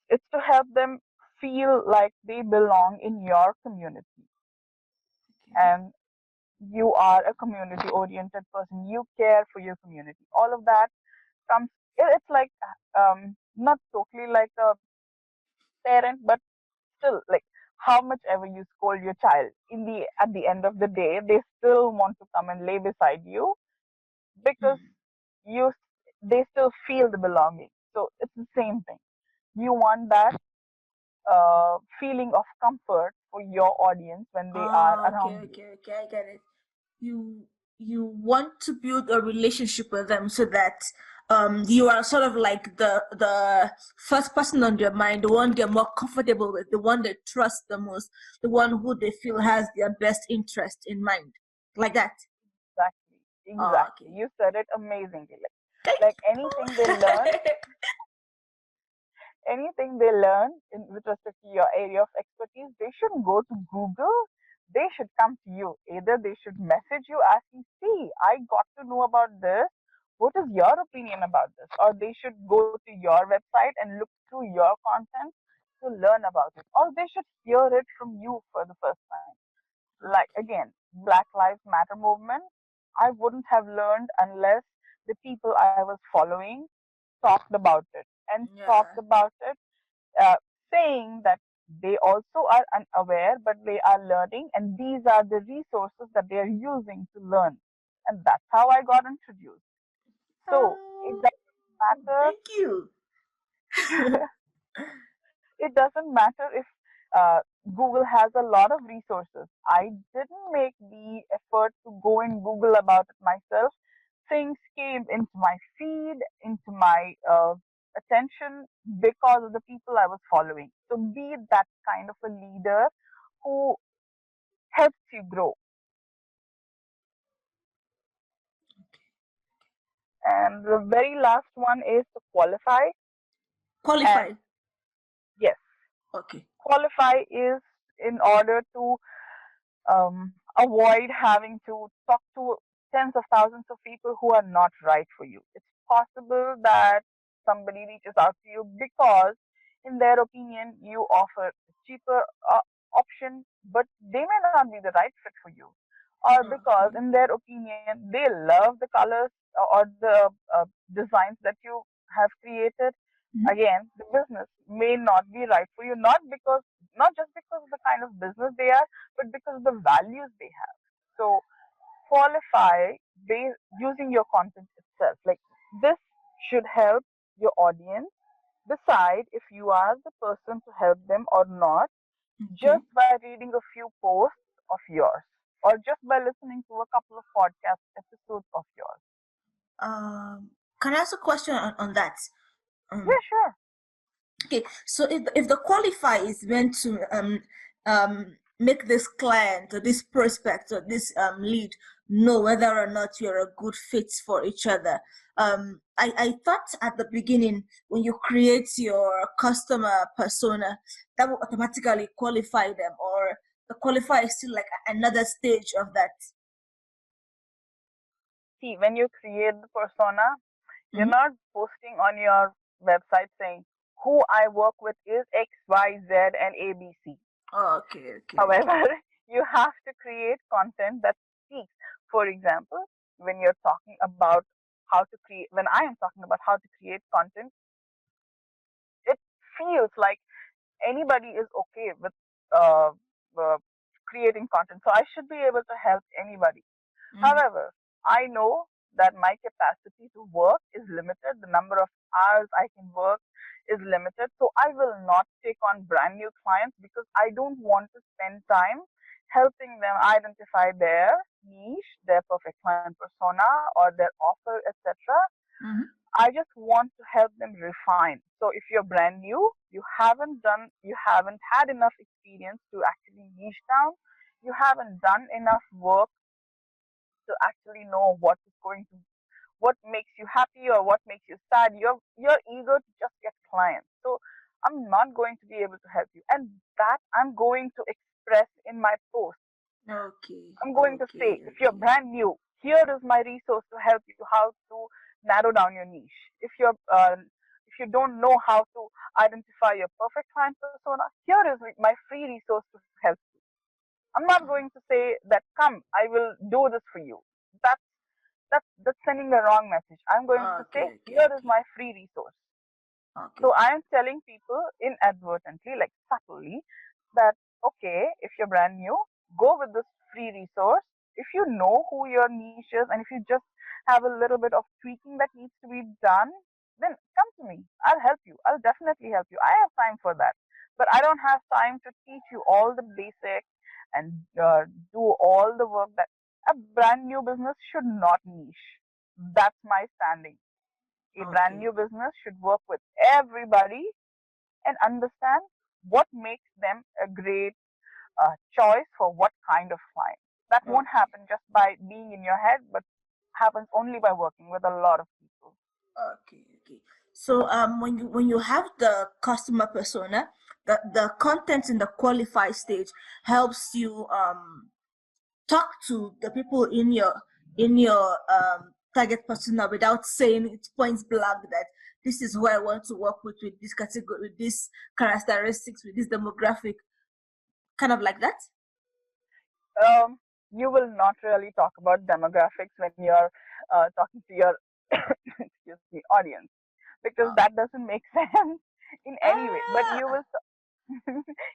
Speaker 2: it's to help them feel like they belong in your community,
Speaker 1: Okay.
Speaker 2: and you are a community oriented person, you care for your community. All of that comes, it's like not totally like a parent, but still, like, how much ever you scold your child, in the at the end of the day they still want to come and lay beside you, because
Speaker 1: Mm.
Speaker 2: you they still feel the belonging. So it's the same thing. You want that feeling of comfort for your audience when they are
Speaker 1: Ah, okay,
Speaker 2: around you.
Speaker 1: okay, okay. I get it. You you want to build a relationship with them so that you are sort of like the first person on their mind, the one they're more comfortable with, the one they trust the most, the one who they feel has their best interest in mind, like that.
Speaker 2: Exactly,
Speaker 1: Oh,
Speaker 2: exactly.
Speaker 1: okay.
Speaker 2: You said it amazingly.
Speaker 1: Thank
Speaker 2: Like anything they learn,
Speaker 1: you.
Speaker 2: anything they learn in with respect to your area of expertise, they shouldn't go to Google. They should come to you. Either they should message you asking, "See, I got to know about this. What is your opinion about this?" Or they should go to your website and look through your content to learn about it. Or they should hear it from you for the first time. Like again, Black Lives Matter movement, I wouldn't have learned unless the people I was following talked about it and talked
Speaker 1: Yeah.
Speaker 2: about it, uh, saying that they also are unaware, but they are learning, and these are the resources that they are using to learn. And that's how I got introduced. So it
Speaker 1: Oh,
Speaker 2: doesn't
Speaker 1: thank you.
Speaker 2: matter. It doesn't matter if uh, Google has a lot of resources. I didn't make the effort to go and Google about it myself. Things came into my feed, into my attention because of the people I was following. So be that kind of a leader who helps you grow. And the very last one is to qualify. And
Speaker 1: Qualified.
Speaker 2: yes,
Speaker 1: Okay.
Speaker 2: qualify is in order to avoid having to talk to tens of thousands of people who are not right for you. It's possible that somebody reaches out to you because, in their opinion, you offer a cheaper option, but they may not be the right fit for you. Or because,
Speaker 1: Okay.
Speaker 2: in their opinion, they love the colors or the designs that you have created.
Speaker 1: Mhm.
Speaker 2: Again, the business may not be right for you, not just because of the kind of business they are, but because of the values they have. So qualify using your content itself. Like, this should help your audience decide if you are the person to help them or not,
Speaker 1: Okay.
Speaker 2: just by reading a few posts of yours, or just by listening to a couple of podcast episodes of yours.
Speaker 1: Um, can I ask a question on that?
Speaker 2: Yeah,
Speaker 1: Um,
Speaker 2: sure.
Speaker 1: okay, so if the qualifier is meant to make this client or this prospect or this lead know whether or not you're a good fit for each other, I thought at the beginning when you create your customer persona that will automatically qualify them, or the qualifier is still like another stage of that.
Speaker 2: See, when you create the persona, you're
Speaker 1: Mm-hmm.
Speaker 2: not posting on your website saying, "Who I work with is X, Y, Z, and ABC."
Speaker 1: Oh, okay, okay,
Speaker 2: However,
Speaker 1: okay.
Speaker 2: you have to create content that speaks. For example, when you're talking about when I am talking about how to create content, it feels like anybody is okay with uh, uh, creating content. So I should be able to help anybody.
Speaker 1: Mm.
Speaker 2: However, I know that my capacity to work is limited, the number of hours I can work is limited. So I will not take on brand new clients because I don't want to spend time helping them identify their niche, their perfect client persona, or their offer, etc.
Speaker 1: Mm-hmm.
Speaker 2: I just want to help them refine. So if you're brand new, you haven't had enough experience to actually niche down, you haven't done enough work to actually know what makes you happy or what makes you sad. You're eager to just get clients. So I'm not going to be able to help you. And that I'm going to express in my post.
Speaker 1: Okay,
Speaker 2: I'm going to say,
Speaker 1: okay,
Speaker 2: if you're
Speaker 1: okay.
Speaker 2: brand new, here is my resource to help you how to narrow down your niche. If you don't know how to identify your perfect client persona, here is my free resource to help you. I'm not going to say that, come, I will do this for you. That's that's sending the wrong message. I'm going to say,
Speaker 1: Okay, okay,
Speaker 2: here is
Speaker 1: okay,
Speaker 2: my free resource.
Speaker 1: okay.
Speaker 2: So I am telling people inadvertently, like subtly, that okay, if you're brand new, go with this free resource. If you know who your niche is, and if you just have a little bit of tweaking that needs to be done, then come to me. I'll help you. I'll definitely help you. I have time for that. But I don't have time to teach you all the basics and do all the work that a brand new business should not niche. That's my standing. A brand
Speaker 1: Okay,
Speaker 2: new business should work with everybody and understand what makes them a great choice for what kind of client. That won't
Speaker 1: okay,
Speaker 2: happen just by being in your head, but happens only by working with a lot of people.
Speaker 1: okay, okay. So when you have the customer persona, the content in the qualify stage helps you talk to the people in your target persona without saying it points blank that this is who I want to work with this category, with this characteristics, with this demographic, kind of like that.
Speaker 2: Um, you will not really talk about demographics when you're talking to your excuse me audience, because
Speaker 1: Uh,
Speaker 2: that doesn't make sense in any way. But you
Speaker 1: ah,
Speaker 2: will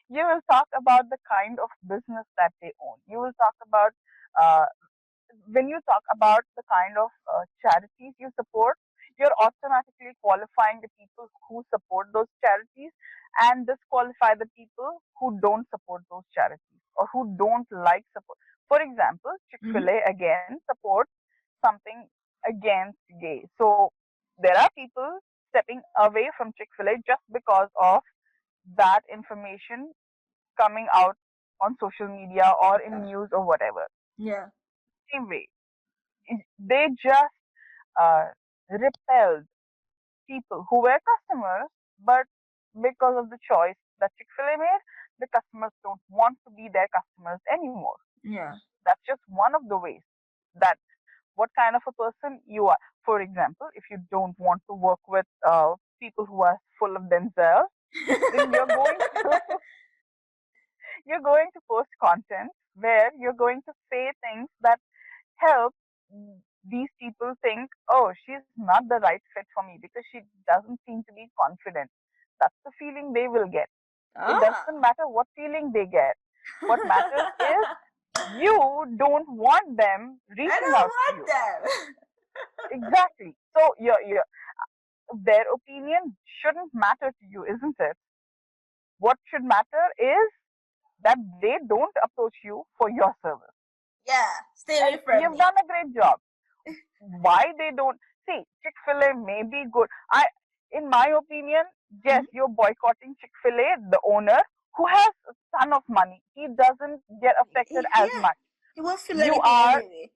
Speaker 2: you will talk about the kind of business that they own. You will talk about uh, when you talk about the kind of charities you support, you're automatically qualifying the people who support those charities and disqualify the people who don't support those charities or who don't like support. For example,
Speaker 1: mm-hmm.
Speaker 2: Chick-fil-A again supports something against gay. So there are people stepping away from Chick-fil-A just because of that information coming out on social media or in news or whatever.
Speaker 1: Yeah,
Speaker 2: Same way, they just uh, repelled people who were customers, but because of the choice that Chick-fil-A made, the customers don't want to be their customers anymore.
Speaker 1: yeah.
Speaker 2: That's just one of the ways that what kind of a person you are. For example, if you don't want to work with people who are full of themselves, then you're going to post content where you're going to say things that help these people think, oh, she's not the right fit for me because she doesn't seem to be confident. That's the feeling they will get. It
Speaker 1: Ah,
Speaker 2: doesn't matter what feeling they get. What matters is you don't want them
Speaker 1: I
Speaker 2: reaching
Speaker 1: don't
Speaker 2: out to
Speaker 1: want
Speaker 2: you.
Speaker 1: them.
Speaker 2: Exactly. So their opinion shouldn't matter to you, isn't it? What should matter is that they don't approach you for your service.
Speaker 1: Yeah, stay
Speaker 2: And
Speaker 1: away from
Speaker 2: you've
Speaker 1: me.
Speaker 2: done a great job. Why they don't see Chick-fil-A may be good. In my opinion, yes,
Speaker 1: Mhm.
Speaker 2: you're boycotting Chick-fil-A, the owner who has a ton of money. He doesn't get affected as
Speaker 1: Yeah,
Speaker 2: much.
Speaker 1: he won't feel
Speaker 2: You
Speaker 1: anything
Speaker 2: are,
Speaker 1: anyway.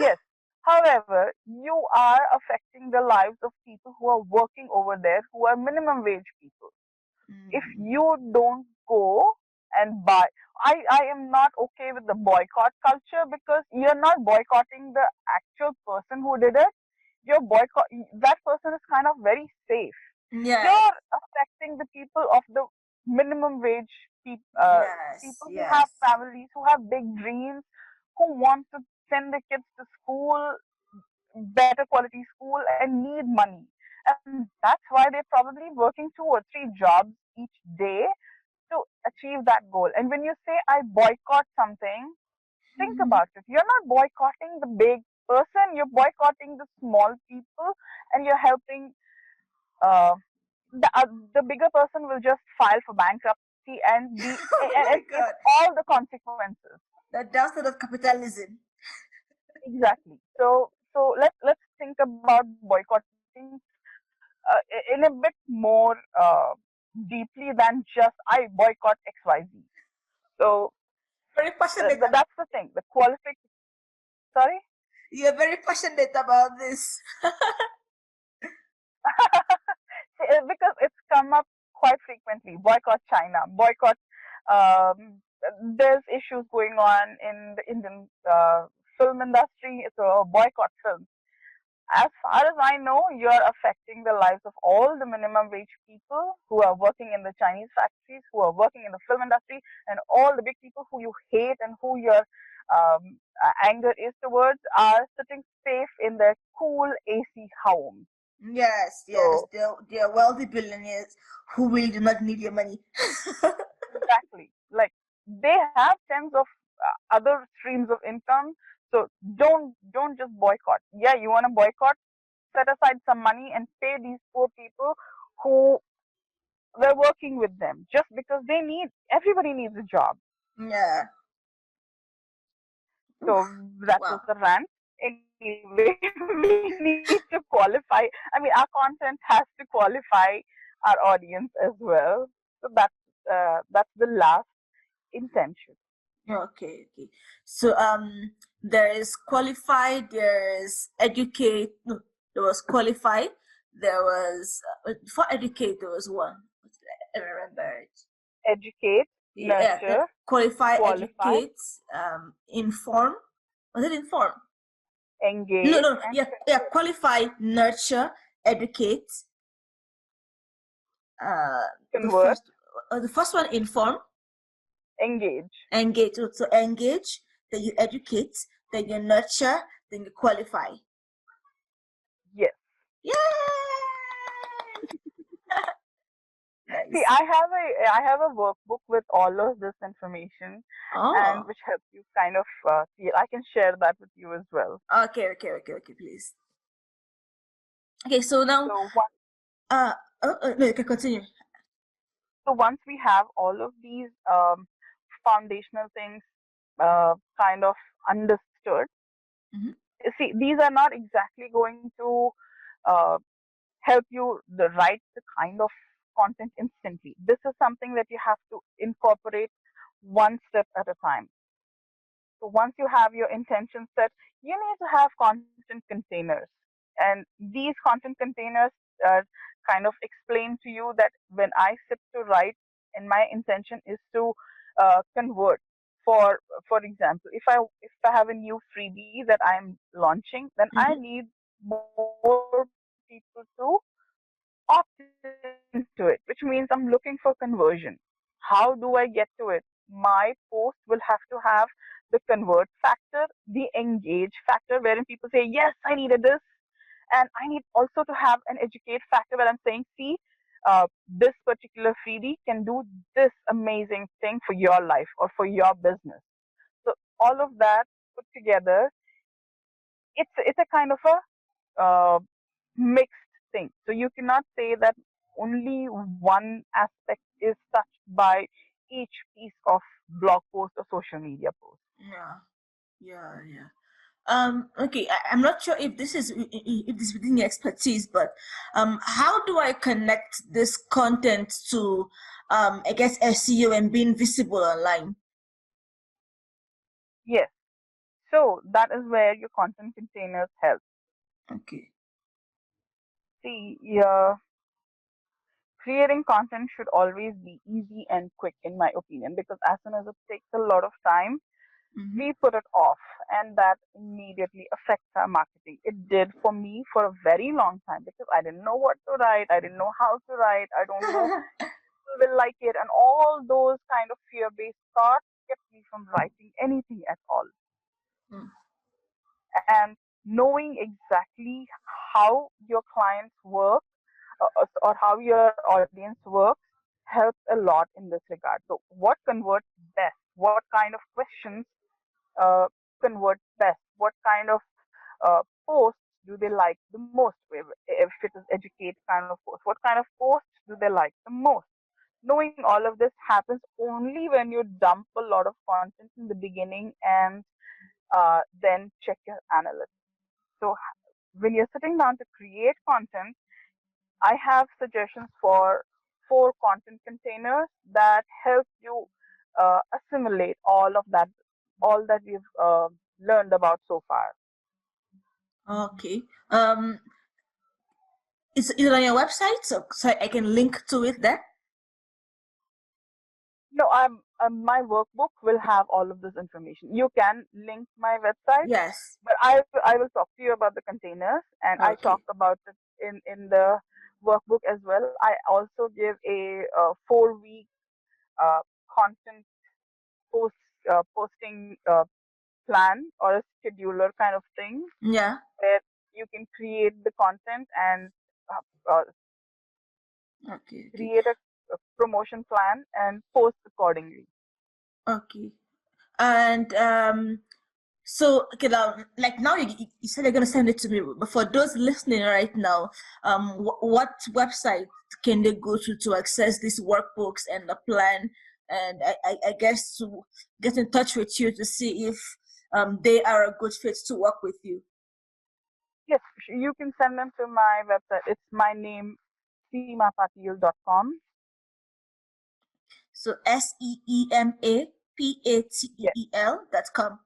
Speaker 2: yes. However, you are affecting the lives of people who are working over there, who are minimum wage people. If
Speaker 1: Mm,
Speaker 2: you don't go and buy, I am not okay with the boycott culture because you're not boycotting the actual person who did it. You're boycott that person is kind of very safe.
Speaker 1: yes,
Speaker 2: You're affecting the people of the minimum wage
Speaker 1: yes,
Speaker 2: people who have
Speaker 1: yes.
Speaker 2: families, who have big dreams, who want to send their kids to school, better quality school, and need money. And that's why they're probably working 2 or 3 jobs each day to achieve that goal. And when you say, I boycott something, think about it. You're not boycotting the big person, you're boycotting the small people, and you're helping uh, the bigger person will just file for bankruptcy and be
Speaker 1: Oh my
Speaker 2: and face
Speaker 1: God,
Speaker 2: all the consequences.
Speaker 1: the downside of capitalism.
Speaker 2: Exactly. So let's think about boycotting in a bit more deeply than just I boycott XYZ. So
Speaker 1: Very passionate.
Speaker 2: that's the thing. The qualific. Sorry.
Speaker 1: You're very passionate about this.
Speaker 2: Because it's come up quite frequently. Boycott China. Boycott. Um, there's issues going on in the Indian film industry. So boycott film. As far as I know, you're affecting the lives of all the minimum wage people who are working in the Chinese factories, who are working in the film industry, and all the big people who you hate and who your anger is towards are sitting safe in their cool AC homes.
Speaker 1: Yes, yes,
Speaker 2: So,
Speaker 1: they're wealthy billionaires who will do not need your money.
Speaker 2: exactly. Like, they have tens of other streams of income. So don't just boycott. Yeah, you want to boycott, set aside some money and pay these poor people who were working with them, just because everybody needs a job.
Speaker 1: Yeah.
Speaker 2: So
Speaker 1: Oof.
Speaker 2: that was
Speaker 1: Wow.
Speaker 2: the rant. Anyway, we need to qualify. I mean, our content has to qualify our audience as well. So that's the last intention.
Speaker 1: Okay, okay. So there is qualified, there is educate. No, there was qualified. There was for educate. There was one. I remember it.
Speaker 2: Educate,
Speaker 1: Yeah,
Speaker 2: nurture,
Speaker 1: qualify,
Speaker 2: qualify,
Speaker 1: educate, inform. Was it inform? No,
Speaker 2: engage,
Speaker 1: no,
Speaker 2: and
Speaker 1: yeah, yeah. Qualify, nurture, educate. Uh, the
Speaker 2: convert.
Speaker 1: first, the first one, inform,
Speaker 2: Engage.
Speaker 1: engage. So engage, then you educate, then you nurture, then you qualify.
Speaker 2: Yes.
Speaker 1: Yay!
Speaker 2: See,
Speaker 1: Nice.
Speaker 2: I have a workbook with all of this information, and
Speaker 1: Oh,
Speaker 2: which helps you kind of see it. I can share that with you as well.
Speaker 1: okay, okay, okay, okay. Please. Okay, so now,
Speaker 2: So once
Speaker 1: uh, no, you can continue.
Speaker 2: so once we have all of these foundational things kind of understood,
Speaker 1: Mm-hmm.
Speaker 2: see, these are not exactly going to uh, help you write the kind of content instantly. This is something that you have to incorporate one step at a time. So once you have your intention set, you need to have content containers. And these content containers uh, kind of explain to you that when I sit to write, and my intention is to convert. For example, if I have a new freebie that I'm launching, then I
Speaker 1: Mm-hmm.
Speaker 2: need more people to opt into it, which means I'm looking for conversion. How do I get to it? My post will have to have the convert factor, the engage factor, wherein people say, yes, I needed this. And I need also to have an educate factor where I'm saying, see, this particular freebie can do this amazing thing for your life or for your business. So all of that put together, it's a kind of a mixed thing. So you cannot say that only one aspect is touched by each piece of blog post or social media post.
Speaker 1: Yeah, yeah, yeah. Okay, I'm not sure if this is if this is within your expertise, but how do I connect this content to I guess SEO and being visible online?
Speaker 2: Yes. So that is where your content containers help.
Speaker 1: Okay.
Speaker 2: See, creating content should always be easy and quick, in my opinion, because as soon as it takes a lot of time,
Speaker 1: Mm-hmm.
Speaker 2: we put it off, and that immediately affects our marketing. It did for me for a very long time because I didn't know what to write, I didn't know how to write, I don't know people will like it, and all those kind of fear based thoughts kept me from writing anything at all.
Speaker 1: Mm.
Speaker 2: And knowing exactly how your clients work or how your audience works helps a lot in this regard. So, what converts best? What kind of questions uh, convert best? What kind of posts do they like the most? If it is educate kind of post, what kind of posts do they like the most? Knowing all of this happens only when you dump a lot of content in the beginning and then check your analytics. So when you're sitting down to create content, I have suggestions for 4 content containers that help you assimilate all that we've learned about so far.
Speaker 1: Okay. Um, is it on your website so I can link to it there?
Speaker 2: No, my workbook will have all of this information. You can link my website,
Speaker 1: Yes.
Speaker 2: but I will talk to you about the containers, and I talk
Speaker 1: Okay.
Speaker 2: about it in the workbook as well. I also give a 4 week content post posting plan or a scheduler kind of thing
Speaker 1: Yeah.
Speaker 2: where you can create the content and
Speaker 1: Okay. Okay.
Speaker 2: create a promotion plan and post accordingly.
Speaker 1: Okay. And so okay now, like now you said you're gonna send it to me, but for those listening right now, what website can they go to access these workbooks and the plan, and I guess to get in touch with you to see if they are a good fit to work with you.
Speaker 2: Yes, you can send them to my website. It's my name, seemapateel.com.
Speaker 1: So
Speaker 2: Yes,
Speaker 1: SEEMAPATEEL.com.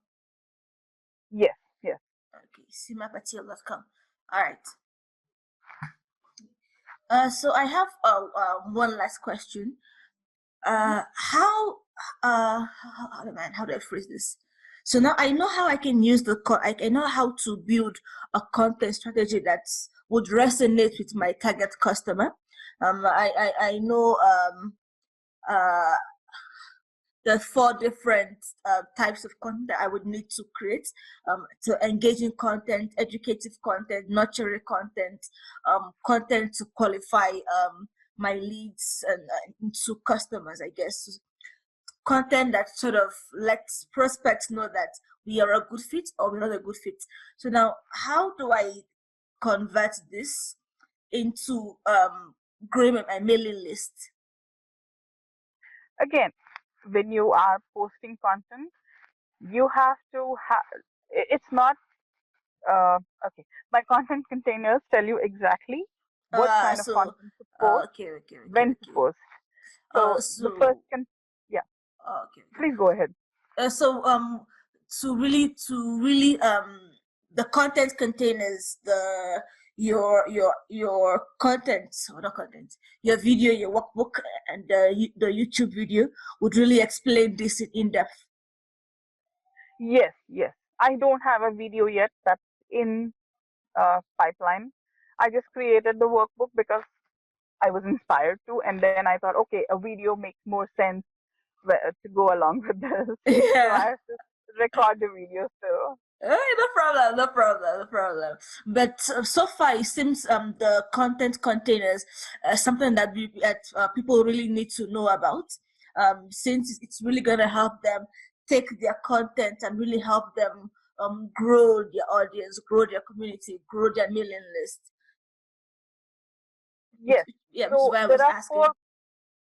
Speaker 2: yes, yes.
Speaker 1: Okay, seemapateel.com. All right. So I have one last question.
Speaker 2: Mhm.
Speaker 1: How man, how do I phrase this? So now I know how I can use I know how to build a content strategy that would resonate with my target customer. I know uh the 4 different types of content that I would need to create. So engaging content, educative content, nurturing content, content to qualify my leads and into customers, I guess. Content that sort of lets prospects know that we are a good fit or we're not a good fit. So now, how do I convert this into growing my mailing list?
Speaker 2: Again, when you are posting content, you have to have. It's not okay. My content containers tell you exactly what kind of
Speaker 1: So
Speaker 2: content to post,
Speaker 1: okay, okay, okay,
Speaker 2: when to
Speaker 1: okay.
Speaker 2: post. So the first
Speaker 1: So
Speaker 2: can, yeah.
Speaker 1: okay, okay.
Speaker 2: Please go ahead.
Speaker 1: So to really the content containers, the your content or not content, your video, your workbook, and the YouTube video would really explain this in depth.
Speaker 2: Yes, yes. I don't have a video yet. That's in pipeline. I just created the workbook because I was inspired to, and then I thought, okay, a video makes more sense to go along with this. So
Speaker 1: Yeah.
Speaker 2: I have to record the video still.
Speaker 1: No problem, no problem, no problem. But so far, it seems the content containers something that people really need to know about. Since it's really gonna help them take their content and really help them grow their audience, grow their community, grow their mailing list.
Speaker 2: Yes.
Speaker 1: Yeah, which is
Speaker 2: So
Speaker 1: why I
Speaker 2: there
Speaker 1: was
Speaker 2: are
Speaker 1: asking.
Speaker 2: four.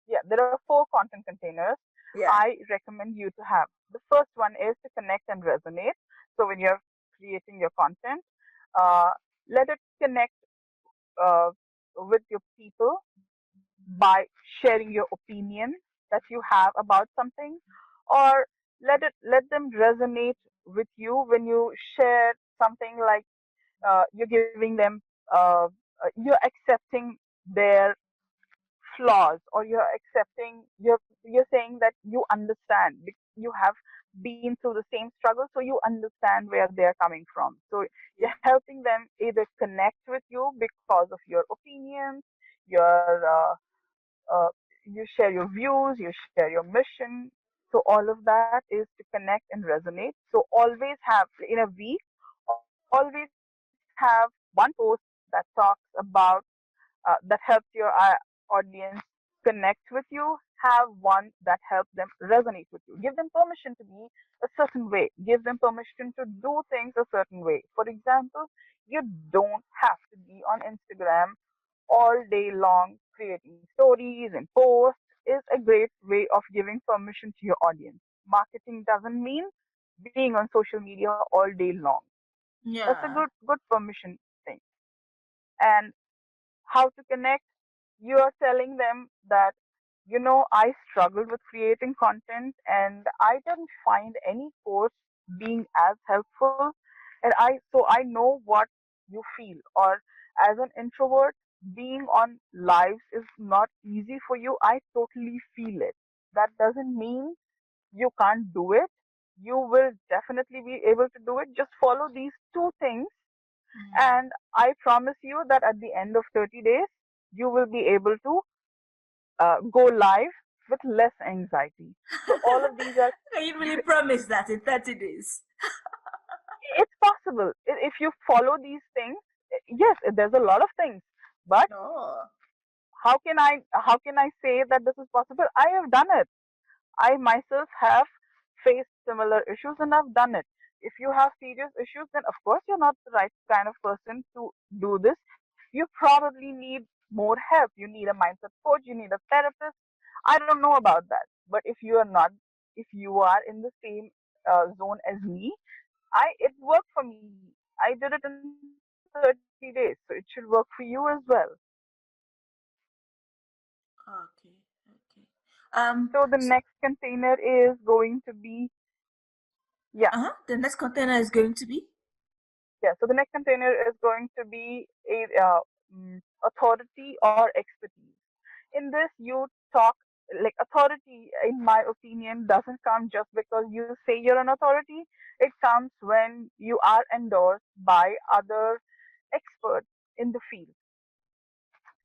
Speaker 2: Yeah, there are 4 content containers
Speaker 1: Yeah.
Speaker 2: I recommend you to have. The first one is to connect and resonate. So when you're creating your content, uh, let it connect uh, with your people by sharing your opinion that you have about something, or let them resonate with you when you share something like you're giving them you're accepting their flaws, or you're accepting you're saying that you understand you have been through the same struggle, so you understand where they're coming from. So
Speaker 1: Yeah.
Speaker 2: you're helping them either connect with you because of your opinions, your uh, you share your views, you share your mission. So all of that is to connect and resonate. So always have in a week, always have one post that talks about that helps your audience connect with you, have one that helps them resonate with you. Give them permission to be a certain way. Give them permission to do things a certain way. For example, you don't have to be on Instagram all day long creating stories and posts is a great way of giving permission to your audience. Marketing doesn't mean being on social media all day long. That's a
Speaker 1: Yeah.
Speaker 2: good permission thing. And how to connect, you are telling them that, I struggled with creating content and I didn't find any course being as helpful. And I know what you feel. Or as an introvert, being on lives is not easy for you. I totally feel it. That doesn't mean you can't do it. You will definitely be able to do it. Just follow these two things,
Speaker 1: Mm.
Speaker 2: and I promise you that at the end of 30 days, you will be able to go live with less anxiety. So all of these are,
Speaker 1: Can you really promise that in 30 days?
Speaker 2: it's possible. If you follow these things, yes, there's a lot of things, but
Speaker 1: Oh.
Speaker 2: how can I say that this is possible? I have done it. I myself have faced similar issues and I've done it. If you have serious issues, then of course you're not the right kind of person to do this. You probably need more help. You need a mindset coach, you need a therapist. I don't know about that. But if you are in the same zone as me, it worked for me. I did it in 30 days, so it should work for you as well.
Speaker 1: Okay. Okay.
Speaker 2: So the
Speaker 1: So,
Speaker 2: next container is going to be, yeah.
Speaker 1: the next container is going to be.
Speaker 2: Yeah, so the next container is going to be authority or expertise. In this, you talk like authority, in my opinion, doesn't come just because you say you're an authority. It comes when you are endorsed by other experts in the field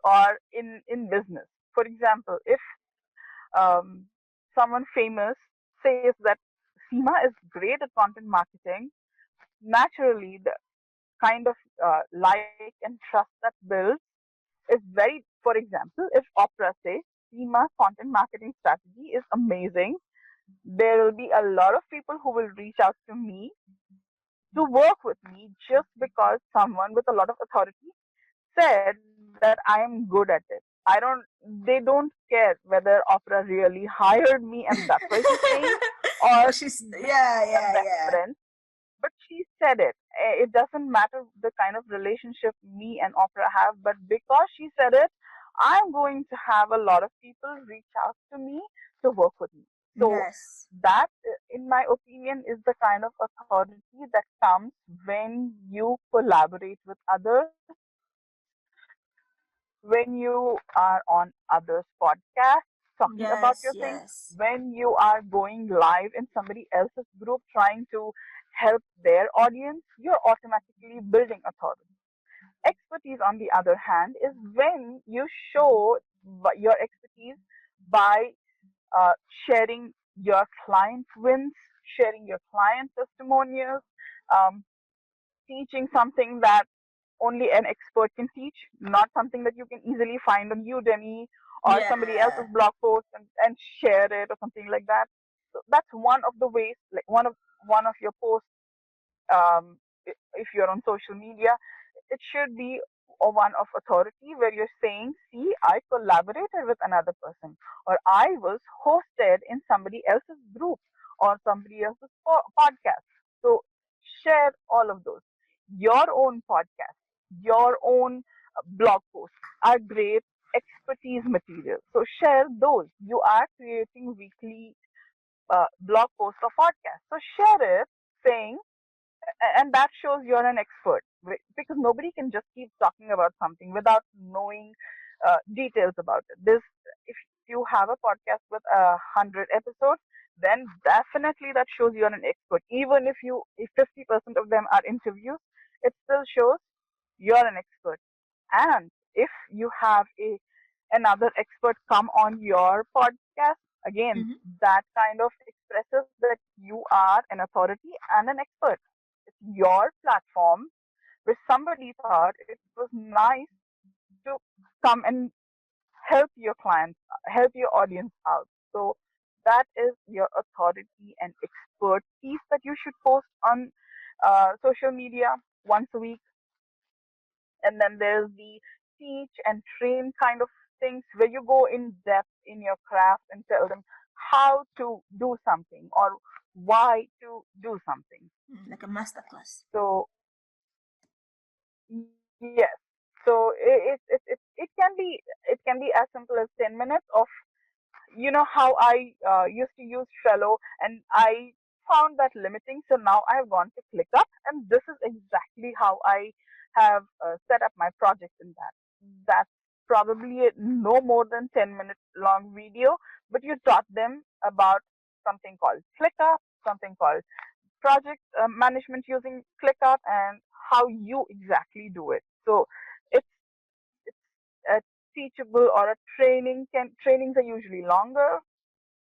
Speaker 2: or in business. For example, if someone famous says that Seema is great at content marketing, naturally the kind of like and trust that builds is very, for example, if Opera say Seema's content marketing strategy is amazing, there will be a lot of people who will reach out to me to work with me just because someone with a lot of authority said that I am good at it. They don't care whether Opera really hired me and that's why she's saying, or
Speaker 1: Oh, she's,
Speaker 2: they
Speaker 1: yeah,
Speaker 2: are
Speaker 1: yeah,
Speaker 2: best
Speaker 1: yeah.
Speaker 2: friends, but she said it. It doesn't matter the kind of relationship me and Opera have, but because she said it, I'm going to have a lot of people reach out to me to work with me. So
Speaker 1: Yes.
Speaker 2: that, in my opinion, is the kind of authority that comes when you collaborate with others, when you are on others' podcasts talking about your
Speaker 1: Yes,
Speaker 2: thing,
Speaker 1: yes.
Speaker 2: when you are going live in somebody else's group trying to help their audience, you're automatically building authority. Expertise, on the other hand, is when you show your expertise by uh, sharing your client wins, sharing your client testimonials, um, teaching something that only an expert can teach, not something that you can easily find on Udemy or somebody else's
Speaker 1: Yeah.
Speaker 2: blog post and share it or something like that. So that's one of the ways, like one of your posts, if you're on social media, it should be a one of authority where you're saying, see, I collaborated with another person, or I was hosted in somebody else's group or somebody else's podcast. So share all of those. Your own podcast, your own blog posts are great expertise material. So share those. You are creating weekly blog posts or podcasts. So share it saying, and that shows you're an expert, because nobody can just keep talking about something without knowing details about it. This, if you have a podcast with 100 episodes, then definitely that shows you're an expert. Even if 50% of them are interviews, it still shows you're an expert. And if you have another expert come on your podcast, again,
Speaker 1: Hmm.
Speaker 2: that kind of expresses that you are an authority and an expert. It's your platform where somebody thought it was nice to come and help your clients, help your audience out. So that is your authority and expertise that you should post on social media once a week. And then there's the teach and train kind of things where you go in depth in your craft and tell them how to do something or why to do something.
Speaker 1: Like a masterclass.
Speaker 2: So yes, so it can be as simple as 10 minutes of, you know how I used to use Trello and I found that limiting. So now I've gone to ClickUp, and this is exactly how I have set up my project in that. That's probably a no more than 10-minute long video, but you taught them about something called ClickUp, something called project management using ClickUp, and how you exactly do it. So it's it's a teachable or a trainings are usually longer,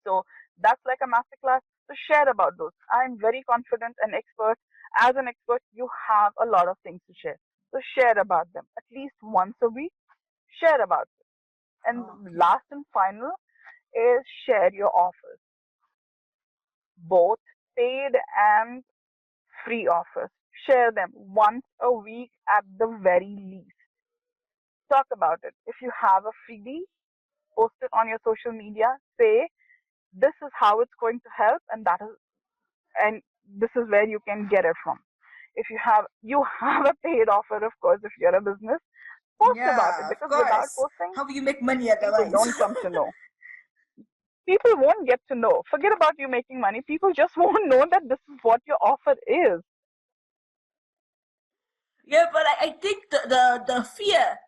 Speaker 2: so that's like a masterclass. So share about those. I'm very confident and expert. As an expert, you have a lot of things to share. So share about them at least once a week. Share about it. And
Speaker 1: Okay.
Speaker 2: last and final is share your offers, both paid and free offers. Share them once a week at the very least. Talk about it. If you have a freebie, post it on your social media. Say this is how it's going to help, and this is where you can get it from. If you have a paid offer, of course, if you're a business, post about it,
Speaker 1: Yeah, of
Speaker 2: because without
Speaker 1: course.
Speaker 2: posting,
Speaker 1: How will you make money
Speaker 2: people
Speaker 1: otherwise?
Speaker 2: don't come to know. People won't get to know. Forget about you making money. People just won't know that this is what your offer is.
Speaker 1: Yeah, but I think the fear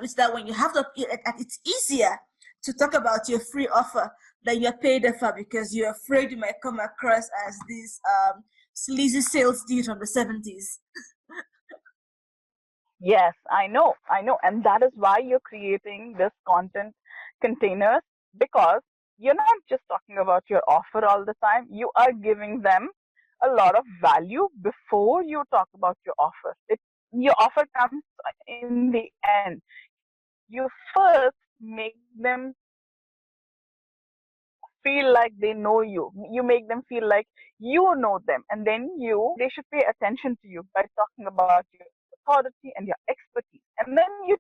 Speaker 1: is that when you have it's easier to talk about your free offer than your paid offer because you're afraid you might come across as this sleazy sales dude from the 70s.
Speaker 2: Yes, I know. And that is why you're creating this content containers, because you're not just talking about your offer all the time. You are giving them a lot of value before you talk about your offer. Your offer comes in the end. You first make them feel like they know you. You make them feel like you know them. And then they should pay attention to you by talking about your authority and your expertise. And then you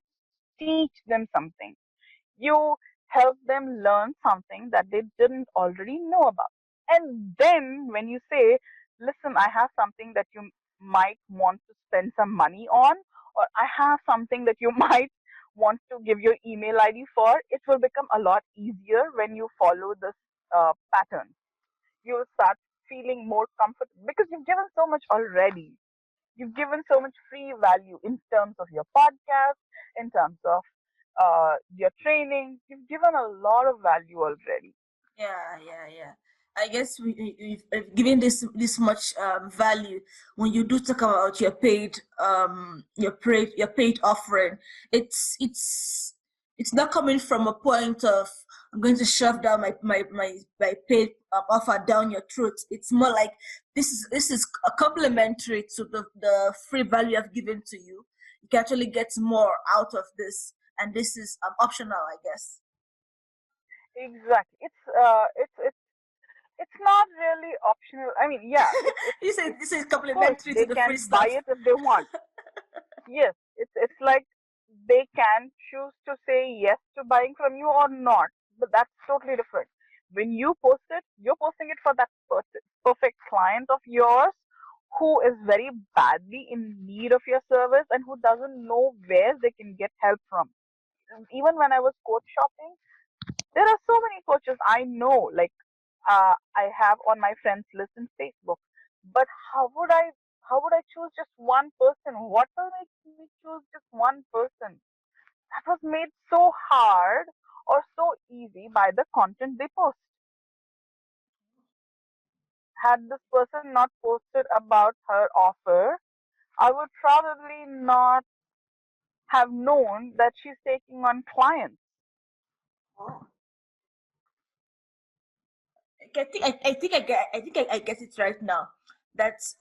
Speaker 2: teach them something. You help them learn something that they didn't already know about. And then when you say, listen, I have something that you might want to spend some money on, or I have something that you might want to give your email ID for, it will become a lot easier when you follow this pattern. You'll start feeling more comfortable because you've given so much already. You've given so much free value in terms of your podcast, in terms of your training. You've given a lot of value already.
Speaker 1: Yeah. I guess we've given this much value when you do talk about your paid offering. It's not coming from a point of I'm going to shove down my paid offer down your throat. It's more like this is a complementary to the free value I've given to you. You can actually get more out of this, and this is optional, I guess.
Speaker 2: Exactly. It's not really optional. I mean, yeah, it's
Speaker 1: This is
Speaker 2: of course
Speaker 1: complementary to
Speaker 2: they
Speaker 1: the free
Speaker 2: can buy
Speaker 1: stuff.
Speaker 2: it if they want. Yes, it's like they can choose to say yes to buying from you or not, but that's totally different. When you post it, you're posting it for that perfect client of yours who is very badly in need of your service and who doesn't know where they can get help from. Even when I was coach shopping, there are so many coaches I know, like I have on my friends list in Facebook. But how would I choose just one person? What will make me choose just one person? That was made so hard or so easy by the content they post. Had this person not posted about her offer, I would probably not have known that she's taking on clients.
Speaker 1: Oh. I get it right now. That's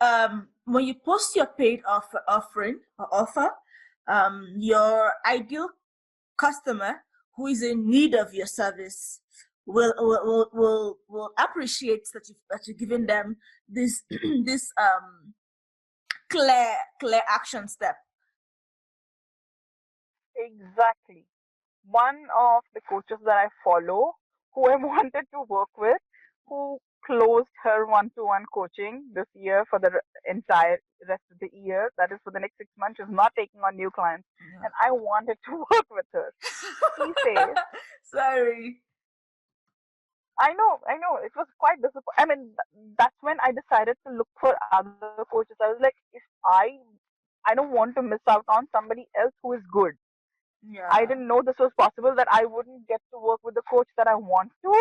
Speaker 1: when you post your paid offering or offer, your ideal customer who is in need of your service will appreciate that you're giving them this this clear action step.
Speaker 2: Exactly. One of the coaches that I follow, who I wanted to work with, who closed her one-to-one coaching this year for the entire rest of the year, that is for the next 6 months, she's not taking on new clients, and I wanted to work with her. She says,
Speaker 1: Sorry.
Speaker 2: I know, it was quite disappointing. I mean, that's when I decided to look for other coaches. I was like, if I don't want to miss out on somebody else who is good. I
Speaker 1: Yeah.
Speaker 2: didn't know this was possible, that I wouldn't get to work with the coach that I want to,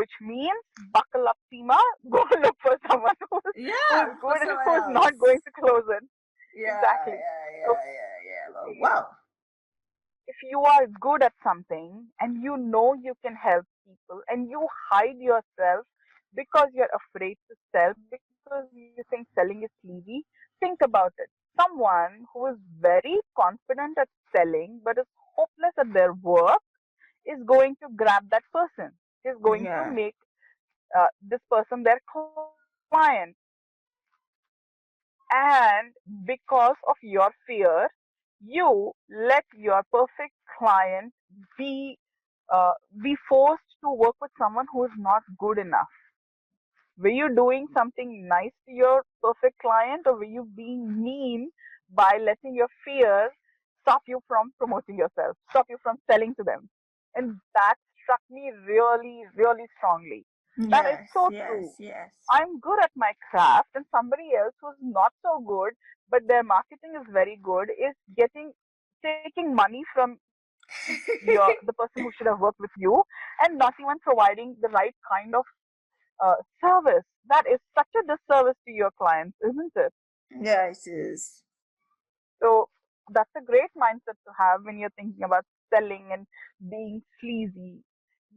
Speaker 2: which means buckle up, Seema, go look for someone who is
Speaker 1: Yeah, for
Speaker 2: good and
Speaker 1: someone
Speaker 2: who is not going
Speaker 1: else.
Speaker 2: to close it.
Speaker 1: Yeah,
Speaker 2: Exactly.
Speaker 1: yeah,
Speaker 2: So
Speaker 1: yeah, yeah, yeah. Well,
Speaker 2: if
Speaker 1: wow.
Speaker 2: if you are good at something and you know you can help people and you hide yourself because you're afraid to sell because you think selling is sleazy, think about it. Someone who is very confident at selling but is hopeless at their work is going to grab that person, is going to
Speaker 1: Yeah.
Speaker 2: make this person their client. And because of your fear, you let your perfect client be be forced to work with someone who is not good enough. Were you doing something nice to your perfect client, or were you being mean by letting your fear stop you from promoting yourself, stop you from selling to them? And that struck me really, really strongly. That is
Speaker 1: Yes,
Speaker 2: so true.
Speaker 1: yes, yes.
Speaker 2: I'm good at my craft, and somebody else who's not so good, but their marketing is very good, is getting taking money from the person who should have worked with you, and not even providing the right kind of service. That is such a disservice to your clients, isn't it?
Speaker 1: Yeah, it is.
Speaker 2: So that's a great mindset to have when you're thinking about selling and being sleazy.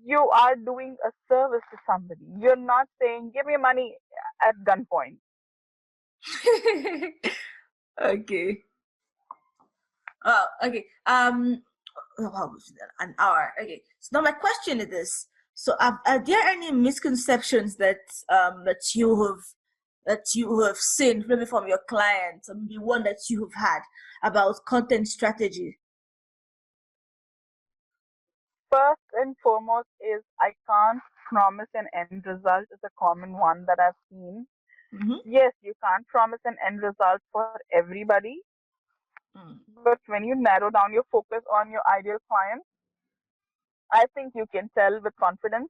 Speaker 2: You are doing a service to somebody. You're not saying, give me money at gunpoint.
Speaker 1: Okay. Okay. Oh, wow, an hour. Okay. So now my question is this: so, are there any misconceptions that you have seen maybe from your clients, or maybe one that you have had about content strategy?
Speaker 2: First and foremost is I can't promise an end result is a common one that I've seen.
Speaker 1: Mm-hmm.
Speaker 2: Yes, you can't promise an end result for everybody,
Speaker 1: Mm.
Speaker 2: but when you narrow down your focus on your ideal client, I think you can tell with confidence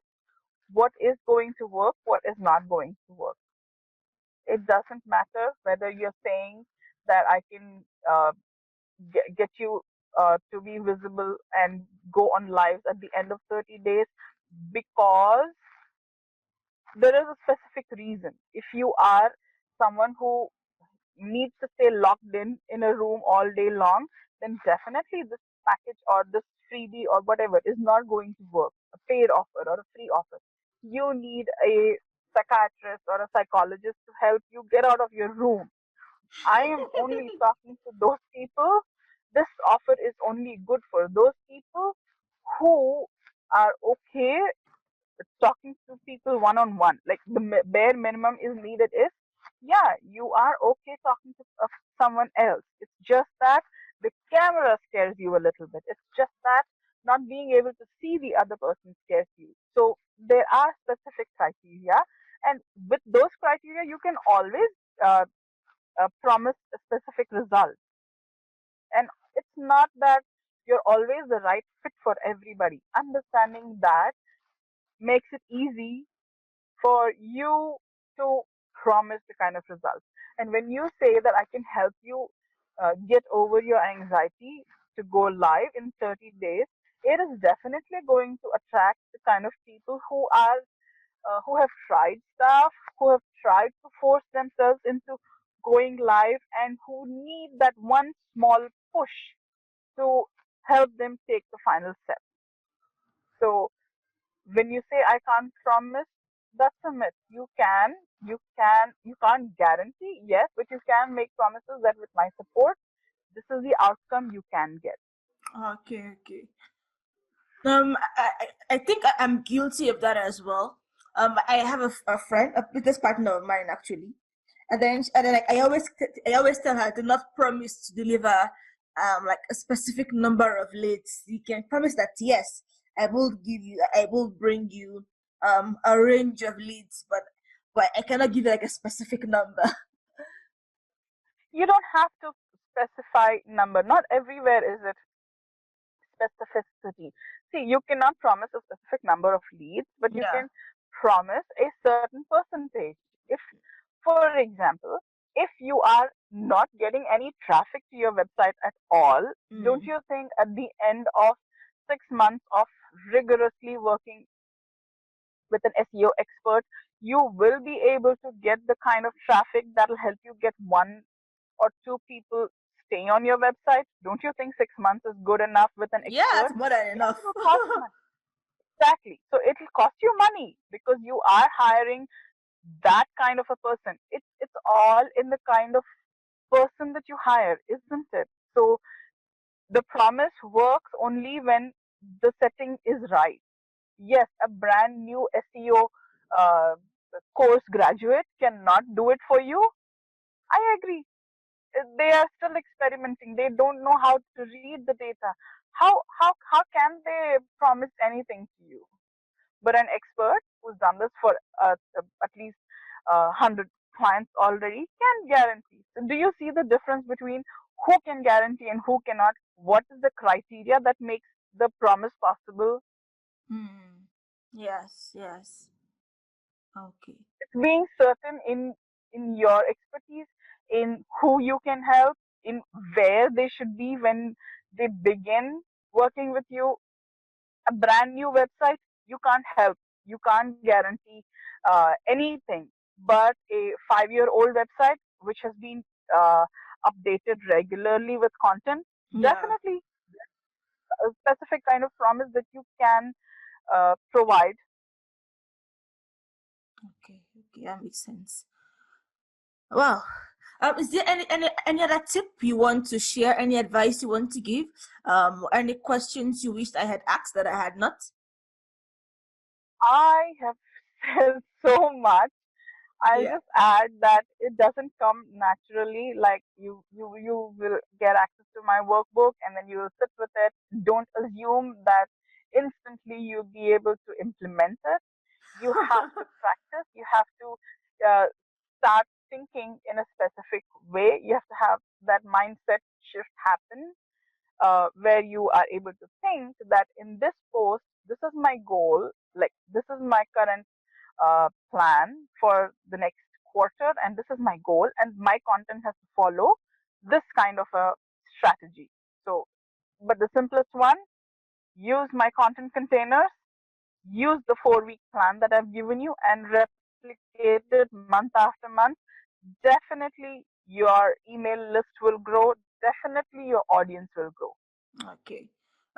Speaker 2: what is going to work, what is not going to work. It doesn't matter whether you're saying that I can get you to be visible and go on lives at the end of 30 days, because there is a specific reason. If you are someone who needs to stay locked in a room all day long, then definitely this package or this freebie or whatever is not going to work. A paid offer or a free offer. You need a psychiatrist or a psychologist to help you get out of your room. I am only talking to those people. This offer is only good for those people who are okay talking to people one on one. Like the bare minimum is needed is, yeah, you are okay talking to someone else. It's just that the camera scares you a little bit. It's just that not being able to see the other person scares you. So there are specific criteria, and with those criteria, you can always promise a specific result. And it's not that you're always the right fit for everybody. Understanding that makes it easy for you to promise the kind of results. And when you say that I can help you get over your anxiety to go live in 30 days, it is definitely going to attract the kind of people who have tried stuff, who have tried to force themselves into going live, and who need that one small push to help them take the final step. So when you say I can't promise, that's a myth. You can't guarantee, yes, but you can make promises that with my support, this is the outcome you can get.
Speaker 1: Okay, okay. I think I'm guilty of that as well. I have a friend, a business partner of mine actually, and then like, I always tell her, do not promise to deliver like a specific number of leads. You can promise that yes, I will bring you a range of leads, but I cannot give you like a specific number.
Speaker 2: You don't have to specify number. Not everywhere is it specificity. See, you cannot promise a specific number of leads, but you
Speaker 1: Yeah.
Speaker 2: can promise a certain percentage. If, for example, if you are not getting any traffic to your website at all, don't
Speaker 1: Mm.
Speaker 2: you think at the end of 6 months of rigorously working with an SEO expert, you will be able to get the kind of traffic that will help you get one or two people stay on your website? Don't you think 6 months is good enough with an
Speaker 1: Yeah,
Speaker 2: expert?
Speaker 1: that's more than
Speaker 2: Yes,
Speaker 1: enough.
Speaker 2: it will cost money. Exactly. So it will cost you money because you are hiring that kind of a person. It's all in the kind of person that you hire, isn't it? So the promise works only when the setting is right. Yes, a brand new SEO uh, course graduate cannot do it for you. I agree. They are still experimenting. They don't know how to read the data. How can they promise anything to you? But an expert who's done this for at least 100 clients already can guarantee. So do you see the difference between who can guarantee and who cannot? What is the criteria that makes the promise possible?
Speaker 1: Hmm. Yes, yes. Okay.
Speaker 2: It's being certain in your expertise, in who you can help, in where they should be when they begin working with you. A brand new website, you can't help, you can't guarantee anything. But a 5-year old website which has been uh, updated regularly with content,
Speaker 1: Yeah.
Speaker 2: definitely a specific kind of promise that you can provide.
Speaker 1: Okay. Okay. That makes sense. Wow. Is there any other tip you want to share? Any advice you want to give? Any questions you wished I had asked that I had not?
Speaker 2: I have said so much. I'll
Speaker 1: Yeah.
Speaker 2: just add that it doesn't come naturally. Like you will get access to my workbook and then you will sit with it. Don't assume that instantly you'll be able to implement it. You have to practice. You have to start thinking in a specific way. You have to have that mindset shift happen, where you are able to think that in this post, this is my goal, like this is my current plan for the next quarter, and this is my goal, and my content has to follow this kind of a strategy. So, but the simplest one, use my content containers, use the 4 week plan that I've given you, and replicate it month after month. Definitely your email list will grow, definitely your audience will grow.
Speaker 1: Okay.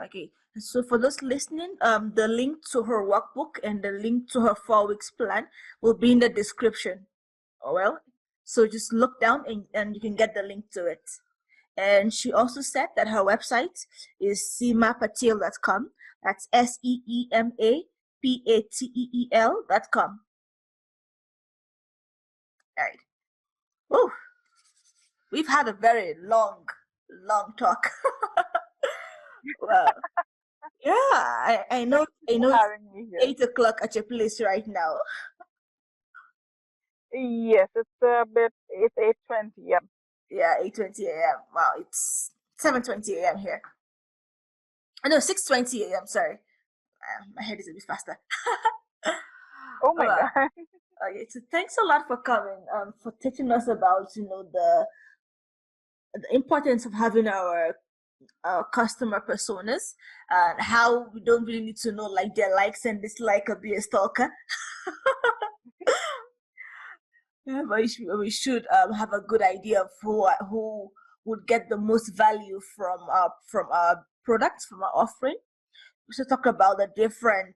Speaker 1: Okay. So for those listening, the link to her workbook and the link to her 4 weeks plan will be in the description. Oh, well, so just look down and you can get the link to it. And she also said that her website is seemapateel.com. That's SEEMAPATEEL.com. All right. Oh, we've had a very long talk. Well, yeah, I know
Speaker 2: Thank you
Speaker 1: I
Speaker 2: for
Speaker 1: know it's
Speaker 2: having me here.
Speaker 1: 8 o'clock at your place right now.
Speaker 2: Yes, it's 8:20. Yeah.
Speaker 1: Yeah, 8:20 a.m. Wow, it's 7:20 a.m. here. I know 6:20 a.m. Sorry, my head is a bit faster.
Speaker 2: Oh my
Speaker 1: Well,
Speaker 2: God.
Speaker 1: okay, so thanks a lot for coming. For teaching us about the importance of having our customer personas and how we don't really need to know like their likes and dislike or be a stalker. Yeah, but we should have a good idea of who would get the most value from our products, from our offering. We should talk about the different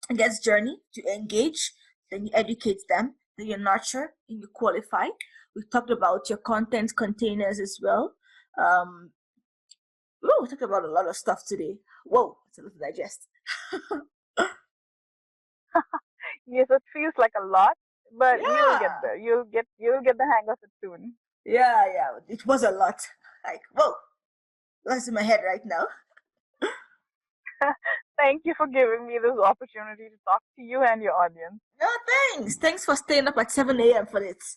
Speaker 1: I guess journey to engage. Then you educate them, then you nurture, and you qualify. We talked about your content containers as well. Um, Oh, we talked about a lot of stuff today. Whoa, it's a lot to digest.
Speaker 2: Yes, it feels like a lot, but you'll get
Speaker 1: Yeah,
Speaker 2: there. You'll get the hang of it soon.
Speaker 1: yeah. It was a lot. Like, whoa, that's in my head right now.
Speaker 2: Thank you for giving me this opportunity to talk to you and your audience.
Speaker 1: No, thanks. Thanks for staying up at 7 a.m. for this.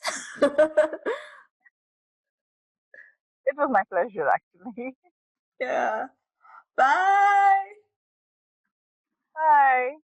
Speaker 2: It was my pleasure, actually.
Speaker 1: Yeah. Bye.
Speaker 2: Bye.